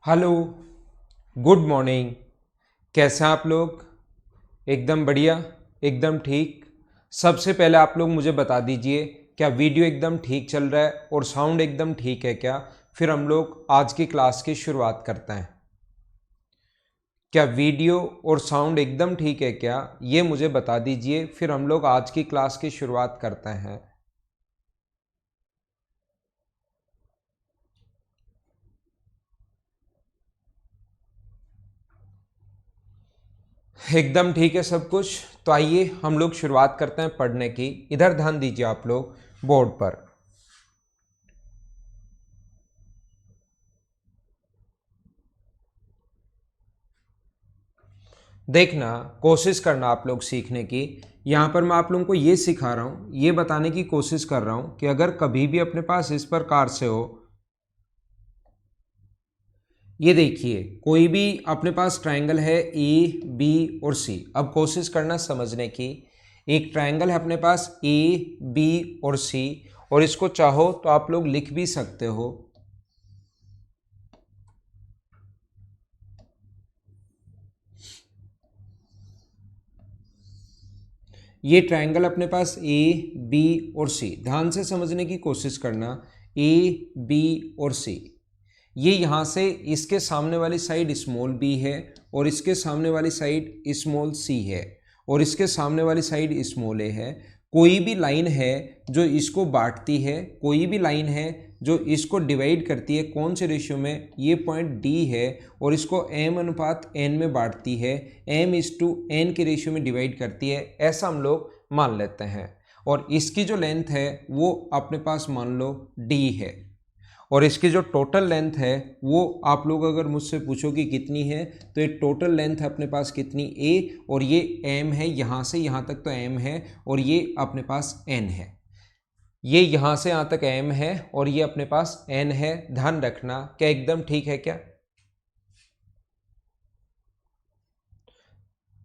Hello, good morning. कैसे हैं आप लोग? एकदम बढ़िया, एकदम ठीक। सबसे पहले आप लोग मुझे बता दीजिए, क्या वीडियो एकदम ठीक चल रहा है और साउंड एकदम ठीक है क्या? फिर हम लोग आज की क्लास की शुरुआत करते हैं। क्या वीडियो और साउंड एकदम ठीक है क्या, ये मुझे बता दीजिए, फिर हम लोग आज की क्लास की शुरुआत करते हैं। एकदम ठीक है सब कुछ। तो आइए हम लोग शुरुआत करते हैं पढ़ने की। इधर ध्यान दीजिए आप लोग बोर्ड पर। देखना, कोशिश करना आप लोग सीखने की। यहाँ पर मैं आप लोगों को ये सिखा रहा हूँ, ये बताने की कोशिश कर रहा हूँ कि अगर कभी भी अपने पास इस प्रकार से हो, ये देखिए कोई भी अपने पास ट्रायंगल है ए बी और सी। अब कोशिश करना समझने की। एक ट्रायंगल है अपने पास ए बी और सी, और इसको चाहो तो आप लोग लिख भी सकते हो। ये ट्रायंगल अपने पास ए बी और सी, ध्यान से समझने की कोशिश करना। ए बी और सी, ये यहाँ से इसके सामने वाली साइड स्मॉल बी है, और इसके सामने वाली साइड स्मॉल सी है, और इसके सामने वाली साइड स्मॉल ए है। कोई भी लाइन है जो इसको बांटती है, कोई भी लाइन है जो इसको डिवाइड करती है, कौन से रेशियो में? ये पॉइंट डी है, और इसको m अनुपात n में बांटती है, m/n के रेशियो में डिवाइड करती है, ऐसा हम लोग मान लेते हैं। और इसकी जो लेंथ है वो अपने पास मान लो d है, और इसकी जो टोटल लेंथ है वो आप लोग अगर मुझसे पूछो कि कितनी है, तो ये टोटल लेंथ है अपने पास कितनी? a, और ये m है, यहाँ से यहाँ तक तो m है, और ये अपने पास n है। ये यहाँ से यहाँ तक m है और ये अपने पास n है। ध्यान रखना, क्या एकदम ठीक है क्या?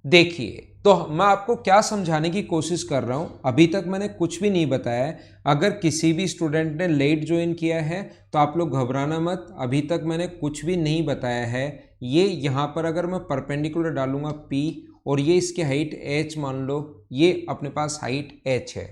देखिए, तो मैं आपको क्या समझाने की कोशिश कर रहा हूं, अभी तक मैंने कुछ भी नहीं बताया है। अगर किसी भी स्टूडेंट ने लेट ज्वाइन किया है तो आप लोग घबराना मत, अभी तक मैंने कुछ भी नहीं बताया है। ये यहाँ पर अगर मैं परपेंडिकुलर डालूंगा P, और ये इसकी हाइट h मान लो, ये अपने पास हाइट h है।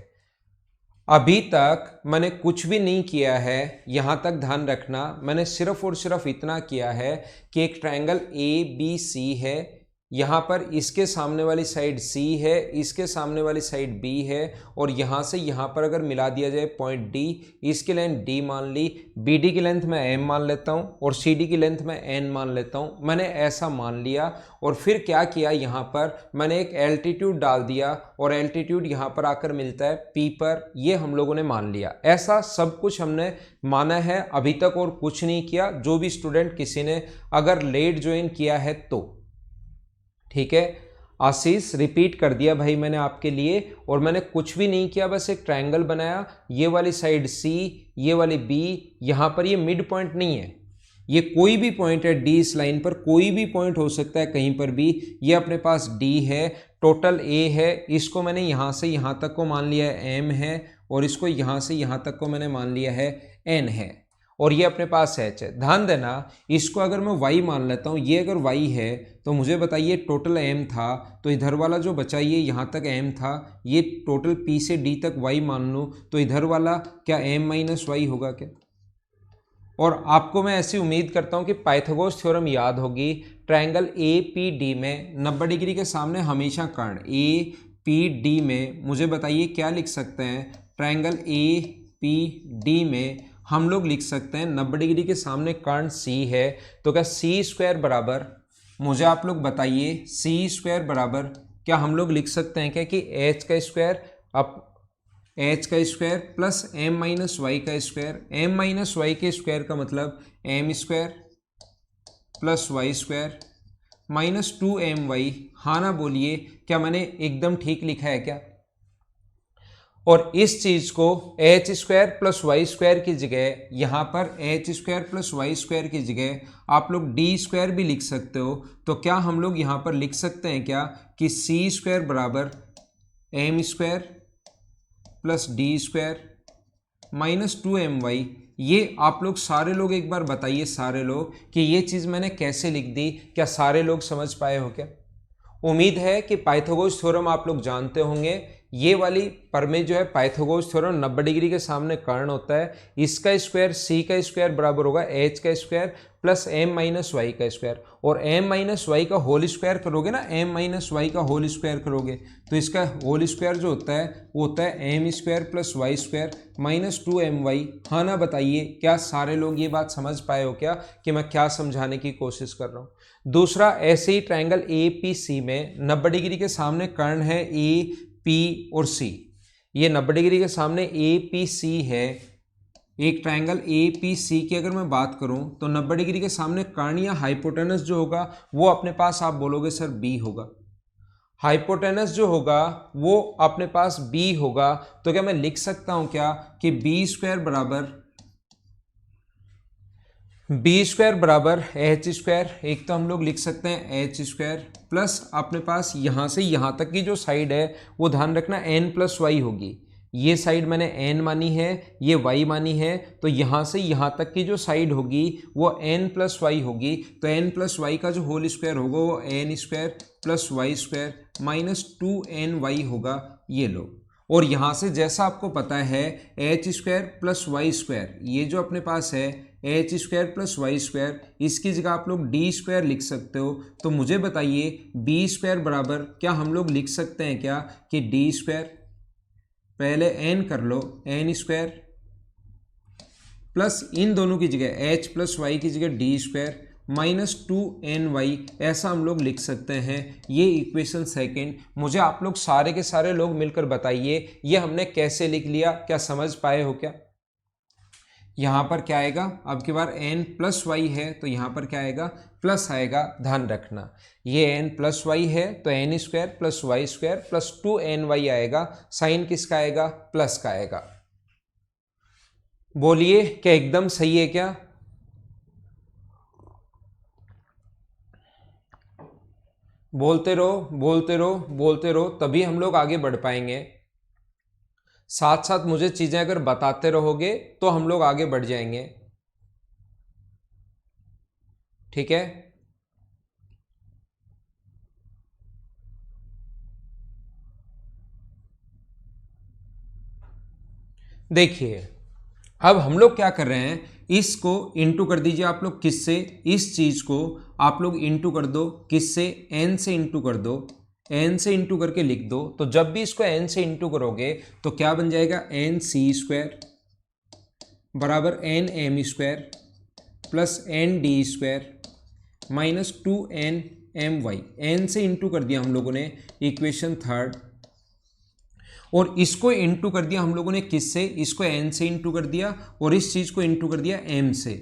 अभी तक मैंने कुछ भी नहीं किया है, यहाँ तक ध्यान रखना। मैंने सिर्फ और सिर्फ इतना किया है कि एक ट्रायंगल ए बी सी है, यहाँ पर इसके सामने वाली साइड C है, इसके सामने वाली साइड B है, और यहाँ से यहाँ पर अगर मिला दिया जाए पॉइंट D, इसकी लेंथ D मान ली, BD की लेंथ मैं M मान लेता हूँ, और CD की लेंथ मैं N मान लेता हूँ। मैंने ऐसा मान लिया, और फिर क्या किया, यहाँ पर मैंने एक एल्टीट्यूड डाल दिया, और एल्टीट्यूड यहाँ पर आकर मिलता है P पर, ये हम लोगों ने मान लिया। ऐसा सब कुछ हमने माना है अभी तक, और कुछ नहीं किया। जो भी स्टूडेंट किसी ने अगर लेट ज्वाइन किया है तो ठीक है। आशीष, रिपीट कर दिया भाई मैंने आपके लिए, और मैंने कुछ भी नहीं किया, बस एक ट्रायंगल बनाया। ये वाली साइड C, ये वाली B, यहाँ पर ये मिड पॉइंट नहीं है, ये कोई भी पॉइंट है D, इस लाइन पर कोई भी पॉइंट हो सकता है कहीं पर भी। ये अपने पास D है, टोटल A है, इसको मैंने यहाँ से यहाँ तक को मान लिया है M है, और इसको यहाँ से यहाँ तक को मैंने मान लिया है N है, और ये अपने पास H है। ध्यान देना, इसको अगर मैं Y मान लेता हूँ, ये अगर Y है तो मुझे बताइए टोटल M था, तो इधर वाला जो बचा ये यहाँ तक M था, ये टोटल P से D तक Y मान लूँ, तो इधर वाला क्या M - Y होगा क्या? और आपको मैं ऐसी उम्मीद करता हूँ कि पाइथागोरस थ्योरम याद होगी। ट्रायंगल ए पी डी में 90 डिग्री के सामने हमेशा कर्ण, ए पी डी में मुझे बताइए क्या लिख सकते हैं? ट्रायंगल ए पी डी में हम लोग लिख सकते हैं 90 डिग्री के सामने कर्ण सी है, तो क्या सी स्क्वायर बराबर, मुझे आप लोग बताइए, सी स्क्वायर बराबर क्या हम लोग लिख सकते हैं क्या कि एच का स्क्वायर अब एच का स्क्वायर प्लस m - y का स्क्वायर। m - y के स्क्वायर का मतलब m square plus Y square -2my। हाँ ना बोलिए, क्या मैंने एकदम ठीक लिखा है क्या? और इस चीज को H square plus Y square की जगह, यहाँ पर H square plus Y square की जगह आप लोग डी स्क्वायर भी लिख सकते हो। तो क्या हम लोग यहाँ पर लिख सकते हैं क्या कि सी स्क्वायर बराबर m square plus D square -2my। ये आप लोग सारे लोग एक बार बताइए, सारे लोग, कि ये चीज़ मैंने कैसे लिख दी, क्या सारे लोग समझ पाए हो क्या? उम्मीद है कि पाइथागोरस थ्योरम आप लोग जानते होंगे। ये वाली प्रमेय जो है पाइथागोरस थ्योरम, 90 डिग्री के सामने कर्ण होता है, इसका स्क्वायर सी का स्क्वायर बराबर होगा एच का square plus M minus Y का स्क्वायर, और एम माइनस वाई का होल स्क्वायर करोगे ना, एम माइनस वाई का होल स्क्वायर करोगे तो इसका होल स्क्वायर जो होता है वो होता है M square plus Y square minus 2my। हाँ ना, बताइए क्या सारे लोग ये बात समझ पाए हो क्या कि मैं क्या समझाने की कोशिश कर रहा हूँ? दूसरा, ऐसे ही ट्रायंगल ए पी सी में 90 डिग्री के सामने कर्ण है ए पी और सी। ये 90 डिग्री के सामने ए पी सी है, एक ट्रायंगल ए पी सी की अगर मैं बात करूं तो 90 डिग्री के सामने कर्ण या हाइपोटेनस जो होगा वो अपने पास आप बोलोगे सर बी होगा। हाइपोटेनस जो होगा वो अपने पास बी होगा, तो क्या मैं लिख सकता हूं क्या कि बी स्क्वायर बराबर एच स्क्वायर, एक तो हम लोग लिख सकते हैं एच स्क्वायर प्लस अपने पास यहाँ से यहाँ तक की जो साइड है वो ध्यान रखना एन प्लस वाई होगी। ये साइड मैंने एन मानी है, ये वाई मानी है, तो यहाँ से यहाँ तक की जो साइड होगी वो एन प्लस वाई होगी। तो एन प्लस वाई का जो होल स्क्वायर होगा वो N square plus Y square minus 2ny होगा, ये लो। और यहाँ से जैसा आपको पता है H square plus Y square, ये जो अपने पास है H square plus Y square, इसकी जगह आप लोग डी स्क्वायर लिख सकते हो। तो मुझे बताइए बी स्क्वायर बराबर क्या हम लोग लिख सकते हैं क्या कि डी स्क्वायर, पहले एन कर लो, एन स्क्वायर प्लस इन दोनों की जगह एच प्लस वाई की जगह डी स्क्वायर माइनस 2ny, ऐसा हम लोग लिख सकते हैं। ये इक्वेशन सेकंड। मुझे आप लोग सारे के सारे लोग मिलकर बताइए ये हमने कैसे लिख लिया, क्या समझ पाए हो क्या? यहाँ पर क्या आएगा, अब की बार n प्लस वाई है तो यहाँ पर क्या आएगा, प्लस आएगा। ध्यान रखना ये n प्लस वाई है तो N square plus Y square plus 2ny आएगा। साइन किसका आएगा, प्लस का आएगा। बोलिए क्या एकदम सही है क्या? बोलते रहो बोलते रहो बोलते रहो, तभी हम लोग आगे बढ़ पाएंगे। साथ साथ मुझे चीजें अगर बताते रहोगे तो हम लोग आगे बढ़ जाएंगे, ठीक है? देखिए अब हम लोग क्या कर रहे हैं, इसको इंटू कर दीजिए आप लोग किससे, इस चीज को आप लोग इंटू कर दो किससे, n से इंटू कर दो, n से इंटू करके लिख दो। तो जब भी इसको n से इंटू करोगे तो क्या बन जाएगा, एन सी स्क्वायर बराबर N M square plus N D square minus 2nmy। n से इंटू कर दिया हम लोगों ने, इक्वेशन थर्ड, और इसको इंटू कर दिया हम लोगों ने किससे, इसको n से इंटू कर दिया और इस चीज को इंटू कर दिया m से,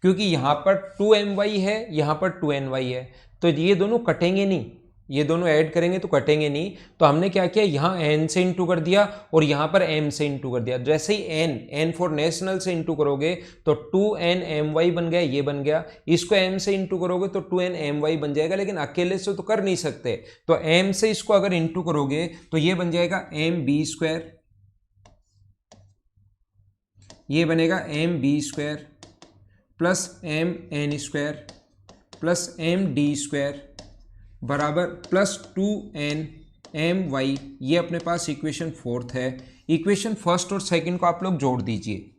क्योंकि यहां पर 2my है यहां पर 2ny है, तो ये दोनों कटेंगे नहीं, ये दोनों ऐड करेंगे तो कटेंगे नहीं। तो हमने क्या किया, यहाँ n से इंटू कर दिया और यहाँ पर m से इंटू कर दिया। जैसे ही n फॉर नेशनल से इंटू करोगे तो 2nmy बन गया, ये बन गया। इसको m से इंटू करोगे तो 2nmy बन जाएगा, लेकिन अकेले से तो कर नहीं सकते, तो m से इसको अगर इंटू करोगे तो ये बन जाएगा mb स्क्वायर, ये बनेगा mb square plus mn square plus md square बराबर प्लस 2nmy। ये अपने पास इक्वेशन फोर्थ है। इक्वेशन फर्स्ट और सेकंड को आप लोग जोड़ दीजिए,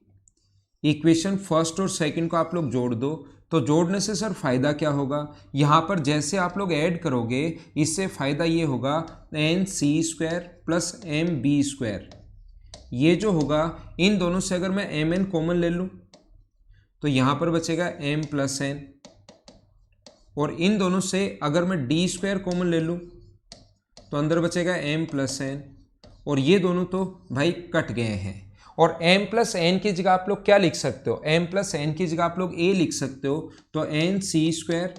इक्वेशन फर्स्ट और सेकंड को आप लोग जोड़ दो। तो जोड़ने से सर फायदा क्या होगा, यहाँ पर जैसे आप लोग ऐड करोगे इससे फायदा ये होगा N C square plus M B square, ये जो होगा इन दोनों से अगर मैं एम एन कॉमन ले लूँ तो यहाँ पर बचेगा m प्लस एन, और इन दोनों से अगर मैं डी स्क्वायर कॉमन ले लूँ तो अंदर बचेगा m प्लस एन, और ये दोनों तो भाई कट गए हैं। और m प्लस एन की जगह आप लोग क्या लिख सकते हो, m प्लस एन की जगह आप लोग a लिख सकते हो, तो N C square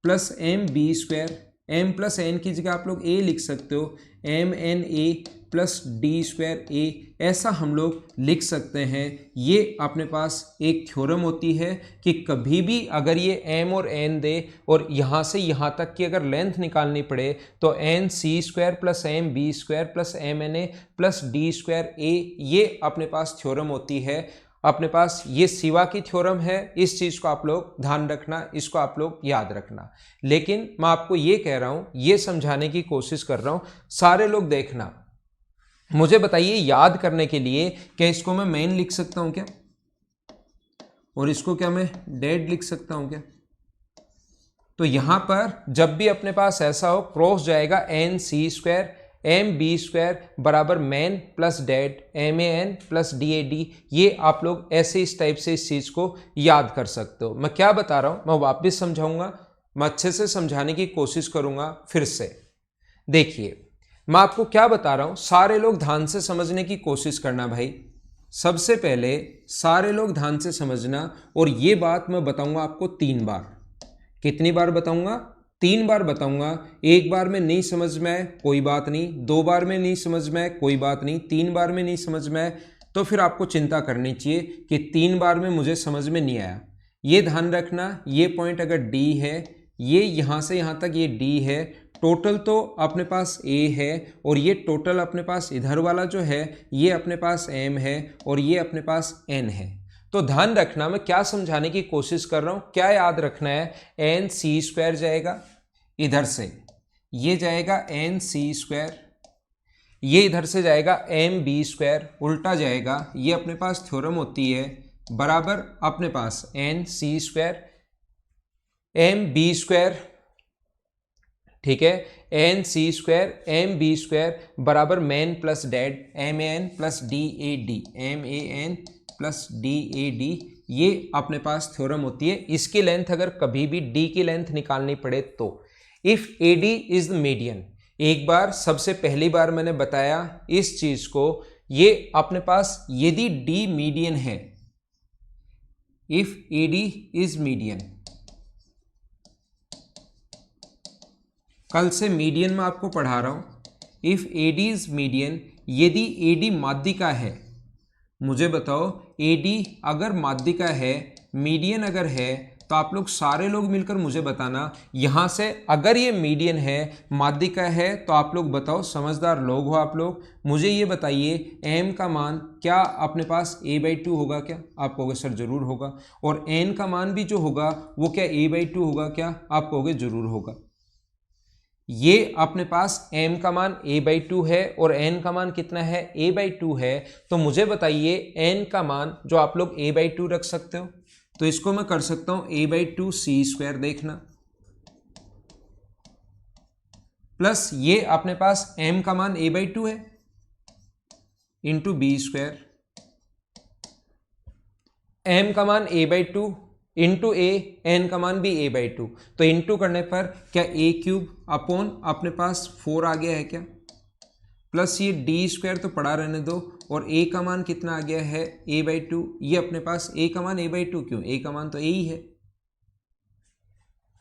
plus M B square, m plus N की जगह आप लोग a लिख सकते हो M N A plus D square A, ऐसा हम लोग लिख सकते हैं। ये अपने पास एक थ्योरम होती है कि कभी भी अगर ये m और n दे और यहाँ से यहाँ तक की अगर लेंथ निकालनी पड़े तो N C square plus M B square plus M N A plus D square A, ये अपने पास थ्योरम होती है। अपने पास ये सिवा की थ्योरम है, इस चीज को आप लोग ध्यान रखना, इसको आप लोग याद रखना। लेकिन मैं आपको ये कह रहा हूं, ये समझाने की कोशिश कर रहा हूं, सारे लोग देखना, मुझे बताइए याद करने के लिए क्या इसको मैं मेन लिख सकता हूं क्या, और इसको क्या मैं डेड लिख सकता हूं क्या? तो यहां पर जब भी अपने पास ऐसा हो, क्रॉस जाएगा N C square M B square बराबर men plus dead M A N plus D A D. ये आप लोग ऐसे इस टाइप से इस चीज को याद कर सकते हो। मैं क्या बता रहा हूं, मैं वापस समझाऊंगा, मैं अच्छे से समझाने की कोशिश करूंगा फिर से। देखिए मैं आपको क्या बता रहा हूं, सारे लोग ध्यान से समझने की कोशिश करना भाई। सबसे पहले सारे लोग ध्यान से समझना, और ये बात मैं बताऊंगा आपको 3 बार। कितनी बार बताऊंगा? 3 बार बताऊंगा। एक बार में नहीं समझ में आए कोई बात नहीं, 2 बार में नहीं समझ में आए कोई बात नहीं, 3 बार में नहीं समझ में आए तो फिर आपको चिंता करनी चाहिए कि 3 बार में मुझे समझ में नहीं आया। ये ध्यान रखना, ये पॉइंट अगर डी है, ये यहां से यहां तक ये डी है, टोटल तो अपने पास ए है, और ये टोटल अपने पास इधर वाला जो है ये अपने पास एम है, और ये अपने पास एन है। तो ध्यान रखना मैं क्या समझाने की कोशिश कर रहा हूं, क्या याद रखना है, एन सी स्क्वायर जाएगा इधर से, ये जाएगा एन सी स्क्वायर, ये इधर से जाएगा एम बी स्क्वायर, उल्टा जाएगा, ये अपने पास थ्योरम होती है बराबर अपने पास N C square M B square, ठीक है, N C square M B square बराबर men plus dead M A N plus D A D, M A N plus D A D, ये अपने पास थ्योरम होती है। इसकी लेंथ अगर कभी भी डी की लेंथ निकालनी पड़े तो if A D is the median, एक बार सबसे पहली बार मैंने बताया इस चीज को, ये अपने पास यदि डी मीडियन है, if A D is median, कल से मीडियन में आपको पढ़ा रहा हूं, if A D is median, यदि ए डी माध्यिका है, मुझे बताओ AD अगर माध्यिका है, मीडियन अगर है, तो आप लोग सारे लोग मिलकर मुझे बताना, यहां से अगर ये मीडियन है माध्यिका है तो आप लोग बताओ, समझदार लोग हो आप लोग, मुझे ये बताइए m का मान क्या अपने पास a/2 होगा क्या? आप कहोगे सर जरूर होगा। और n का मान भी जो होगा वो क्या a/2 होगा क्या? आप कहोगे जरूर होगा। ये अपने पास m का मान a/2 है और n का मान कितना है? a/2 है। तो मुझे बताइए n का मान जो आप लोग a/2 रख सकते हो, तो इसको मैं कर सकता हूं a/2 सी स्क्वायर, देखना, प्लस ये अपने पास m का मान a/2 है इंटू बी स्क्वायर, m का मान a/2 इंटू ए, एन का मान भी a/2, तो इंटू करने पर क्या a³ अपॉन अपने पास 4 आ गया है क्या, प्लस ये डी स्क्वायर तो पड़ा रहने दो, और a का मान कितना आ गया है a/2, ये अपने पास a का मान a/2 क्यों, a का मान तो a ही है,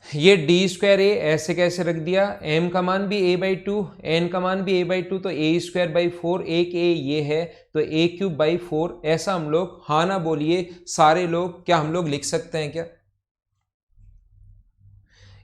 ये डी स्क्वायर ए ऐसे कैसे रख दिया, m का मान भी a/2 n का मान भी a/2, तो a²/4, एक a ये है तो a³/4, ऐसा हम लोग, हाँ ना बोलिए सारे लोग, क्या हम लोग लिख सकते हैं क्या?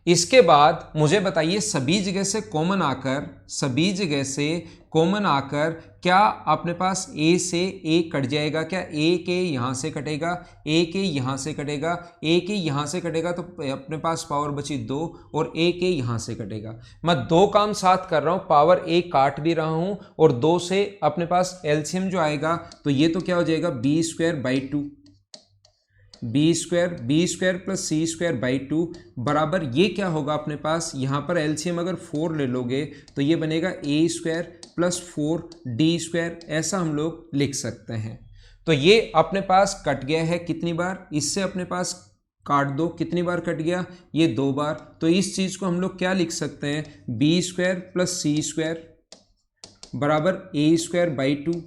इसके बाद मुझे बताइए सभी जगह से कॉमन आकर, सभी जगह से कॉमन आकर क्या अपने पास a से a कट जाएगा क्या? a के यहाँ से कटेगा, a के यहाँ से कटेगा, a के यहाँ से कटेगा, तो अपने पास पावर बची 2, और a के यहाँ से कटेगा। मैं 2 काम साथ कर रहा हूँ, पावर a काट भी रहा हूँ, और 2 से अपने पास एलसीएम जो आएगा तो ये तो क्या हो जाएगा b²/2, b² प्लस c²/2 बराबर ये क्या होगा अपने पास, यहाँ पर एलसीएम अगर 4 ले लोगे तो ये बनेगा a² प्लस 4d², ऐसा हम लोग लिख सकते हैं। तो ये अपने पास कट गया है कितनी बार, इससे अपने पास काट दो, कितनी बार कट गया, ये 2 बार, तो इस चीज़ को हम लोग क्या लिख सकते हैं, b² प्लस c² बराबर a²/2,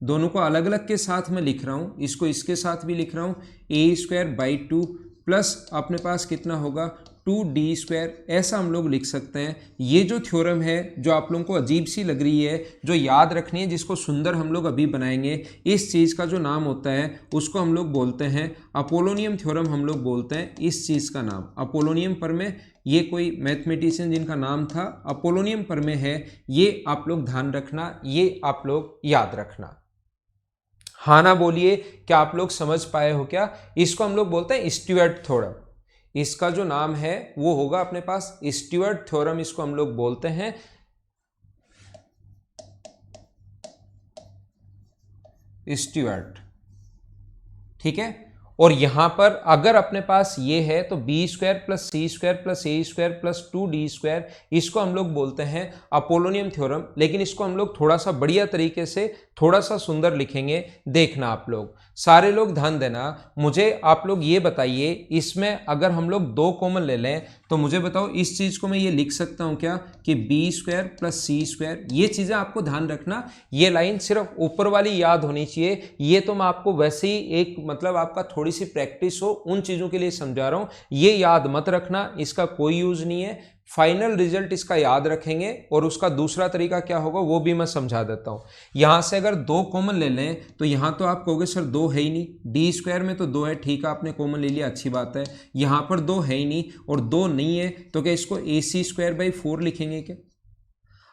दोनों को अलग अलग के साथ में लिख रहा हूं, इसको इसके साथ भी लिख रहा हूं, a²/2 प्लस अपने पास कितना होगा 2d², ऐसा हम लोग लिख सकते हैं। ये जो थ्योरम है जो आप लोगों को अजीब सी लग रही है, जो याद रखनी है, जिसको सुंदर हम लोग अभी बनाएंगे, इस चीज़ का जो नाम होता है उसको हम लोग बोलते हैं अपोलोनियम थ्योरम, हम लोग बोलते हैं इस चीज़ का नाम अपोलोनियम। पर में ये कोई मैथमेटिशियन जिनका नाम था अपोलोनियम पर में है, ये आप लोग ध्यान रखना, ये आप लोग याद रखना। हाँ ना बोलिए, क्या आप लोग समझ पाए हो क्या? इसको हम लोग बोलते हैं स्टुअर्ट थ्योरम। इसका जो नाम है वो होगा अपने पास स्टुअर्ट थ्योरम, इसको हम लोग बोलते हैं। स्टुअर्ट, ठीक है। और यहां पर अगर अपने पास ये है तो बी स्क्वायर प्लस सी स्क्वायर प्लस ए स्क्वायर प्लस 2d स्क्वायर, इसको हम लोग बोलते हैं अपोलोनियम थ्योरम। लेकिन इसको हम लोग थोड़ा सा बढ़िया तरीके से, थोड़ा सा सुंदर लिखेंगे, देखना आप लोग, सारे लोग ध्यान देना। मुझे आप लोग ये बताइए, इसमें अगर हम लोग 2 कॉमन ले लें तो मुझे बताओ इस चीज को मैं ये लिख सकता हूं क्या कि बी स्क्वायर प्लस सी स्क्वायर। ये चीजें आपको ध्यान रखना, ये लाइन सिर्फ ऊपर वाली याद होनी चाहिए। ये तो मैं आपको वैसे ही एक मतलब आपका थोड़ी सी प्रैक्टिस हो उन चीजों के लिए समझा रहा हूं, ये याद मत रखना, इसका कोई यूज नहीं है। फाइनल रिजल्ट इसका याद रखेंगे और उसका दूसरा तरीका क्या होगा वो भी मैं समझा देता हूं। यहां से अगर 2 कॉमन ले लें तो यहां तो आप कहोगे सर 2 है ही नहीं, डी स्क्वायर में तो 2 है, ठीक है आपने कॉमन ले लिया, अच्छी बात है। यहां पर 2 है ही नहीं और 2 नहीं है तो क्या इसको ए सी स्क्वायर बाई 4 लिखेंगे क्या?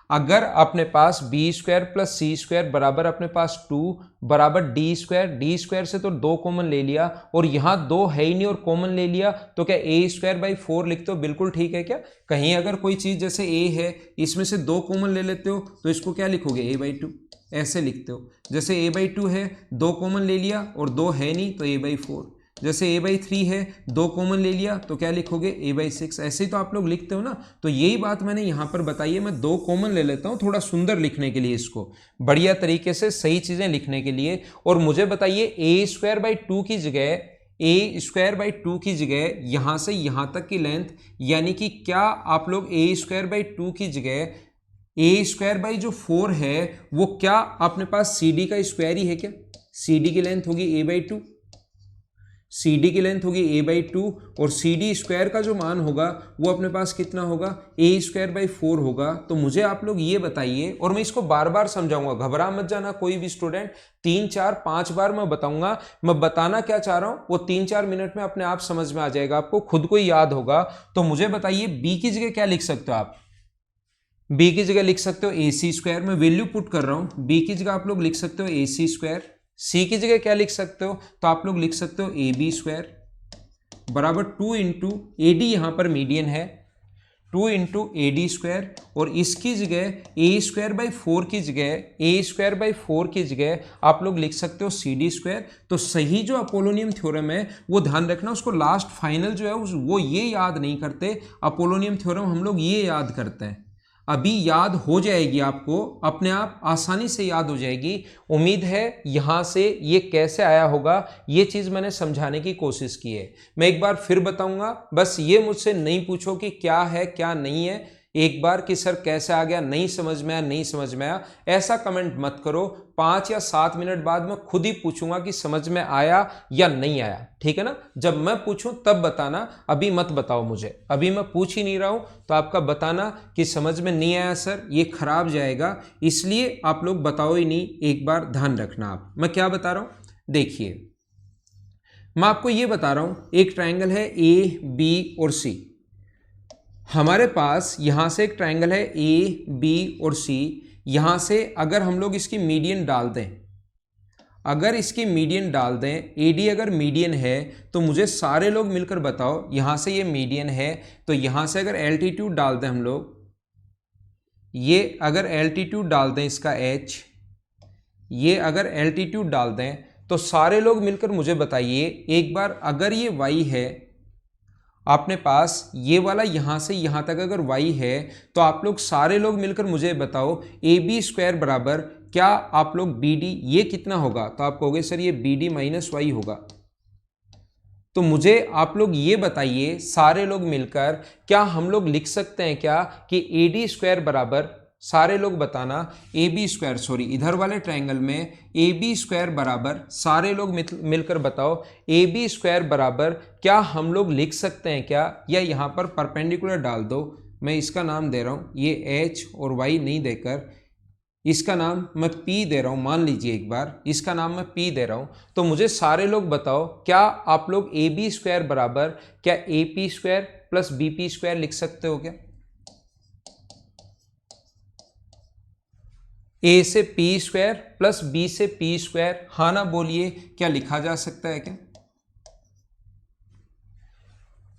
अगर अपने पास बी स्क्वायर प्लस सी स्क्वायर बराबर अपने पास 2 बराबर डी स्क्वायर से तो 2 कॉमन ले लिया और यहां 2 है ही नहीं और कॉमन ले लिया तो क्या ए स्क्वायर बाई 4 लिखते हो? बिल्कुल ठीक है क्या? कहीं अगर कोई चीज जैसे ए है, इसमें से 2 कॉमन ले लेते हो तो इसको क्या लिखोगे? ए बाई 2 ऐसे लिखते हो। जैसे ए बाई 2 है, 2 कॉमन ले लिया और 2 है नहीं तो ए बाई 4। जैसे ए बाई 3 है, 2 कॉमन ले लिया तो क्या लिखोगे? ए बाई 6। ऐसे ही तो आप लोग लिखते हो ना। तो यही बात मैंने यहां पर बताई है, मैं 2 कॉमन ले लेता हूं थोड़ा सुंदर लिखने के लिए, इसको बढ़िया तरीके से सही चीजें लिखने के लिए। और मुझे बताइए ए स्क्वायर बाई 2 की जगह, ए स्क्वायर बाई 2 की जगह यहां से यहां तक की लेंथ, यानी कि क्या आप लोग ए स्क्वायर बाई 2 की जगह ए स्क्वायर बाई जो 4 है वो क्या अपने पास सी डी का स्क्वायर ही है क्या? सी डी की लेंथ होगी ए बाई 2, सी डी की लेंथ होगी ए बाई 2 और सी डी स्क्वायर का जो मान होगा वो अपने पास कितना होगा? ए स्क्वायर बाई 4 होगा। तो मुझे आप लोग ये बताइए, और मैं इसको बार बार समझाऊंगा, घबरा मत जाना कोई भी स्टूडेंट, 3 4 5 बार मैं बताऊंगा। मैं बताना क्या चाह रहा हूं वो 3 4 मिनट में अपने आप समझ में आ जाएगा, आपको खुद को ही याद होगा। तो मुझे बताइए बी की जगह क्या लिख सकते हो आप? बी की जगह लिख सकते हो ए सी स्क्वायर, मैं वैल्यू पुट कर रहा हूं, बी की जगह आप लोग लिख सकते हो ए सी स्क्वायर। सी की जगह क्या लिख सकते हो? तो आप लोग लिख सकते हो ए बी स्क्वायर बराबर 2 इंटू ए डी, यहां पर मीडियन है, 2 इंटू ए डी स्क्वायर। और इसकी जगह ए स्क्वायर बाई 4 की जगह, ए स्क्वायर बाई 4 की जगह आप लोग लिख सकते हो सी डी स्क्वायर। तो सही जो अपोलोनियम थ्योरम है वो ध्यान रखना, उसको लास्ट फाइनल जो है वो ये याद नहीं करते, अपोलोनियम थ्योरम हम लोग ये याद करते हैं। अभी याद हो जाएगी, आपको अपने आप आसानी से याद हो जाएगी। उम्मीद है यहां से ये कैसे आया होगा ये चीज मैंने समझाने की कोशिश की है। मैं एक बार फिर बताऊंगा, बस ये मुझसे नहीं पूछो कि क्या है क्या नहीं है, एक बार कि सर कैसे आ गया, नहीं समझ में आया, नहीं समझ में आया, ऐसा कमेंट मत करो। 5 या 7 मिनट बाद मैं खुद ही पूछूंगा कि समझ में आया या नहीं आया, ठीक है ना? जब मैं पूछूं तब बताना, अभी मत बताओ मुझे, अभी मैं पूछ ही नहीं रहा हूं तो आपका बताना कि समझ में नहीं आया सर ये खराब जाएगा, इसलिए आप लोग बताओ ही नहीं। एक बार ध्यान रखना आप, मैं क्या बता रहा हूं देखिए, मैं आपको ये बता रहा हूं, एक ट्रायंगल है ए बी और सी। हमारे पास यहां से एक ट्रायंगल है ए बी और सी, यहां से अगर हम लोग इसकी मीडियन डाल दें, अगर इसकी मीडियन डाल दें, एडी अगर मीडियन है तो मुझे सारे लोग मिलकर बताओ, यहां से ये मीडियन है तो यहां से अगर एल्टीट्यूड डाल दें हम लोग, ये अगर एल्टीट्यूड डाल दें इसका एच, ये अगर एल्टीट्यूड डाल दें तो सारे लोग मिलकर मुझे बताइए एक बार, अगर ये वाई है आपने पास, ये वाला यहां से यहां तक अगर y है तो आप लोग सारे लोग मिलकर मुझे बताओ ए बी स्क्वायर बराबर क्या आप लोग बी डी, ये कितना होगा? तो आप कहोगे सर ये बी डी माइनस वाई होगा। तो मुझे आप लोग ये बताइए सारे लोग मिलकर, क्या हम लोग लिख सकते हैं क्या कि ए डी स्क्वायर बराबर, सारे लोग बताना, ए बी स्क्वायर, सॉरी इधर वाले ट्रायंगल में ए बी स्क्वायर बराबर, सारे लोग मिलकर बताओ ए बी स्क्वायर बराबर क्या हम लोग लिख सकते हैं क्या, या यहाँ पर परपेंडिकुलर डाल दो, मैं इसका नाम दे रहा हूँ ये एच और वाई नहीं देकर इसका नाम मैं पी दे रहा हूँ, मान लीजिए एक बार इसका नाम मैं पी दे रहा हूँ। तो मुझे सारे लोग बताओ क्या आप लोग ए बी स्क्वायर बराबर क्या A P square plus B P square लिख सकते हो क्या? ए से पी स्क्वायर प्लस बी से पी स्क्वायर, हाँ ना बोलिए, क्या लिखा जा सकता है क्या?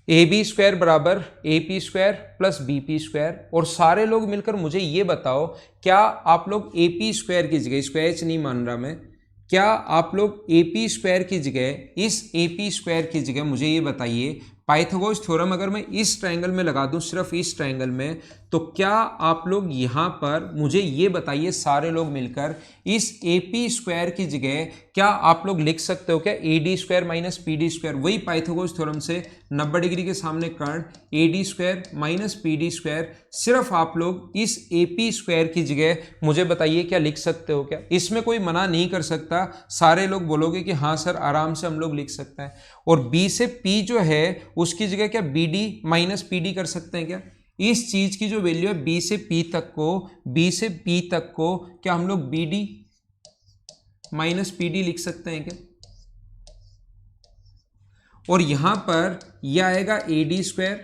ए बी स्क्वायर बराबर A P square plus B P square. और सारे लोग मिलकर मुझे ये बताओ, क्या आप लोग ए पी स्क्वायर की जगह, इसको एच नहीं मान रहा मैं, क्या आप लोग ए पी स्क्वायर की जगह, इस ए पी स्क्वायर की जगह मुझे ये बताइए, पाइथागोरस थ्योरम अगर मैं इस ट्रायंगल में लगा दूं, सिर्फ इस ट्रायंगल में, तो क्या आप लोग यहाँ पर मुझे ये बताइए सारे लोग मिलकर, इस ए पी स्क्वायर की जगह क्या आप लोग लिख सकते हो क्या A D square minus P D square? वही पाइथागोरस थ्योरम से 90 डिग्री के सामने कर्ण A D square minus P D square, सिर्फ आप लोग इस ए पी स्क्वायर की जगह मुझे बताइए क्या लिख सकते हो क्या? इसमें कोई मना नहीं कर सकता, सारे लोग बोलोगे कि हाँ सर आराम से हम लोग लिख सकते हैं। और बी से पी जो है उसकी जगह क्या B D minus P D कर सकते हैं क्या? इस चीज की जो वैल्यू है बी से पी तक को, बी से पी तक को क्या हम लोग B D minus P D लिख सकते हैं क्या? और यहां पर यह आएगा A D square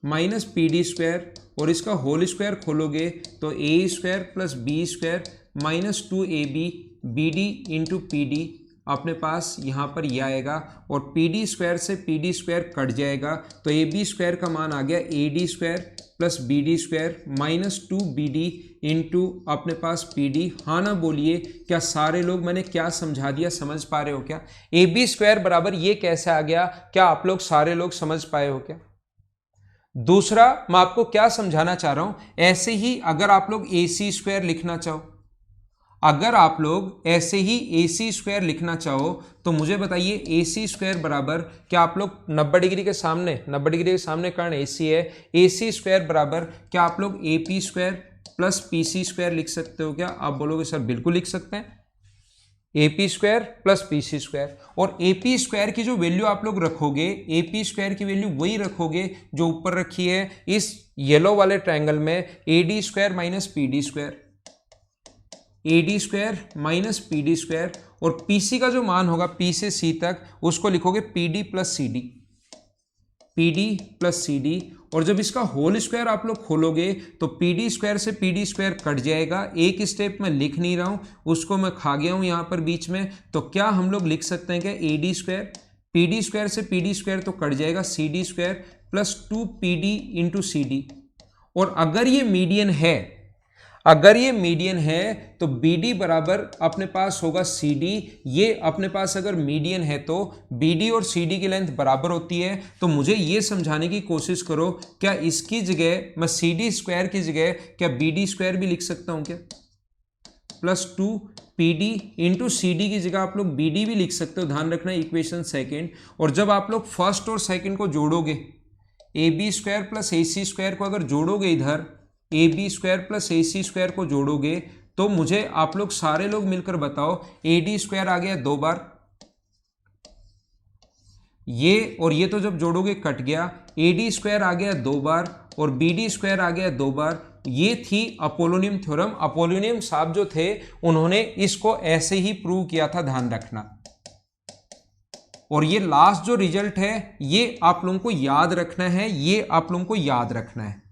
minus P D square, और इसका होल स्क्वायर खोलोगे तो A square plus B square minus 2ab B D into P D, अपने पास यहाँ पर यह आएगा, और पी डी स्क्वायर से पी डी स्क्वायर कट जाएगा, तो ए बी स्क्वायर का मान आ गया A D square plus B D square minus 2bd into अपने पास पी डी। हाँ ना बोलिए, क्या सारे लोग, मैंने क्या समझा दिया समझ पा रहे हो क्या? ए बी स्क्वायर बराबर ये कैसे आ गया, क्या आप लोग सारे लोग समझ पाए हो क्या? दूसरा मैं आपको क्या समझाना चाह रहा हूं, ऐसे ही अगर आप लोग ए सी स्क्वायर लिखना चाहो, अगर आप लोग ऐसे ही ए सी स्क्वायर लिखना चाहो तो मुझे बताइए ए सी स्क्वायर बराबर, क्या आप लोग 90 डिग्री के सामने, 90 डिग्री के सामने कर्ण ए सी है, ए सी स्क्वायर बराबर क्या आप लोग A P square plus P C square लिख सकते हो क्या? आप बोलोगे सर बिल्कुल लिख सकते हैं, A P square plus P C square. और ए पी स्क्वायर की जो वैल्यू आप लोग रखोगे, ए पी स्क्वायर की वैल्यू वही रखोगे जो ऊपर रखी है इस येलो वाले ट्रायंगल में, ए D square minus P D square, ए D square minus P D square, और पी सी का जो मान होगा पी से सी तक उसको लिखोगे P D plus C D, P D plus C D. और जब इसका होल स्क्वायर आप लोग खोलोगे तो पी डी स्क्वायर से पी डी स्क्वायर कट जाएगा, एक स्टेप में लिख नहीं रहा हूं, उसको मैं खा गया हूं यहां पर बीच में, तो क्या हम लोग लिख सकते हैं क्या A D square, P D square से पी डी स्क्वायर तो कट जाएगा, C D square plus 2pd into C D. और अगर ये मीडियन है, अगर ये मीडियन है तो बी डी बराबर अपने पास होगा सी डी, ये अपने पास अगर मीडियन है तो बी डी और सी डी की लेंथ बराबर होती है। तो मुझे ये समझाने की कोशिश करो, क्या इसकी जगह मैं सी डी स्क्वायर की जगह क्या बी डी स्क्वायर भी लिख सकता हूं क्या? Plus 2pd into C D की जगह आप लोग बी डी भी लिख सकते हो, ध्यान रखना इक्वेशन सेकेंड। और जब आप लोग फर्स्ट और सेकेंड को जोड़ोगे, A B square plus A C square को अगर जोड़ोगे इधर, A B square plus A C square को जोड़ोगे तो मुझे आप लोग सारे लोग मिलकर बताओ, ए डी स्क्वायर आ गया 2 बार, ये और ये तो जब जोड़ोगे कट गया, ए डी स्क्वायर आ गया 2 बार और बी डी स्क्वायर आ गया 2 बार। ये थी अपोलोनियम थ्योरम। अपोलोनियम साहब जो थे उन्होंने इसको ऐसे ही प्रूव किया था, ध्यान रखना। और ये लास्ट जो रिजल्ट है ये आप लोगों को याद रखना है, ये आप लोगों को याद रखना है।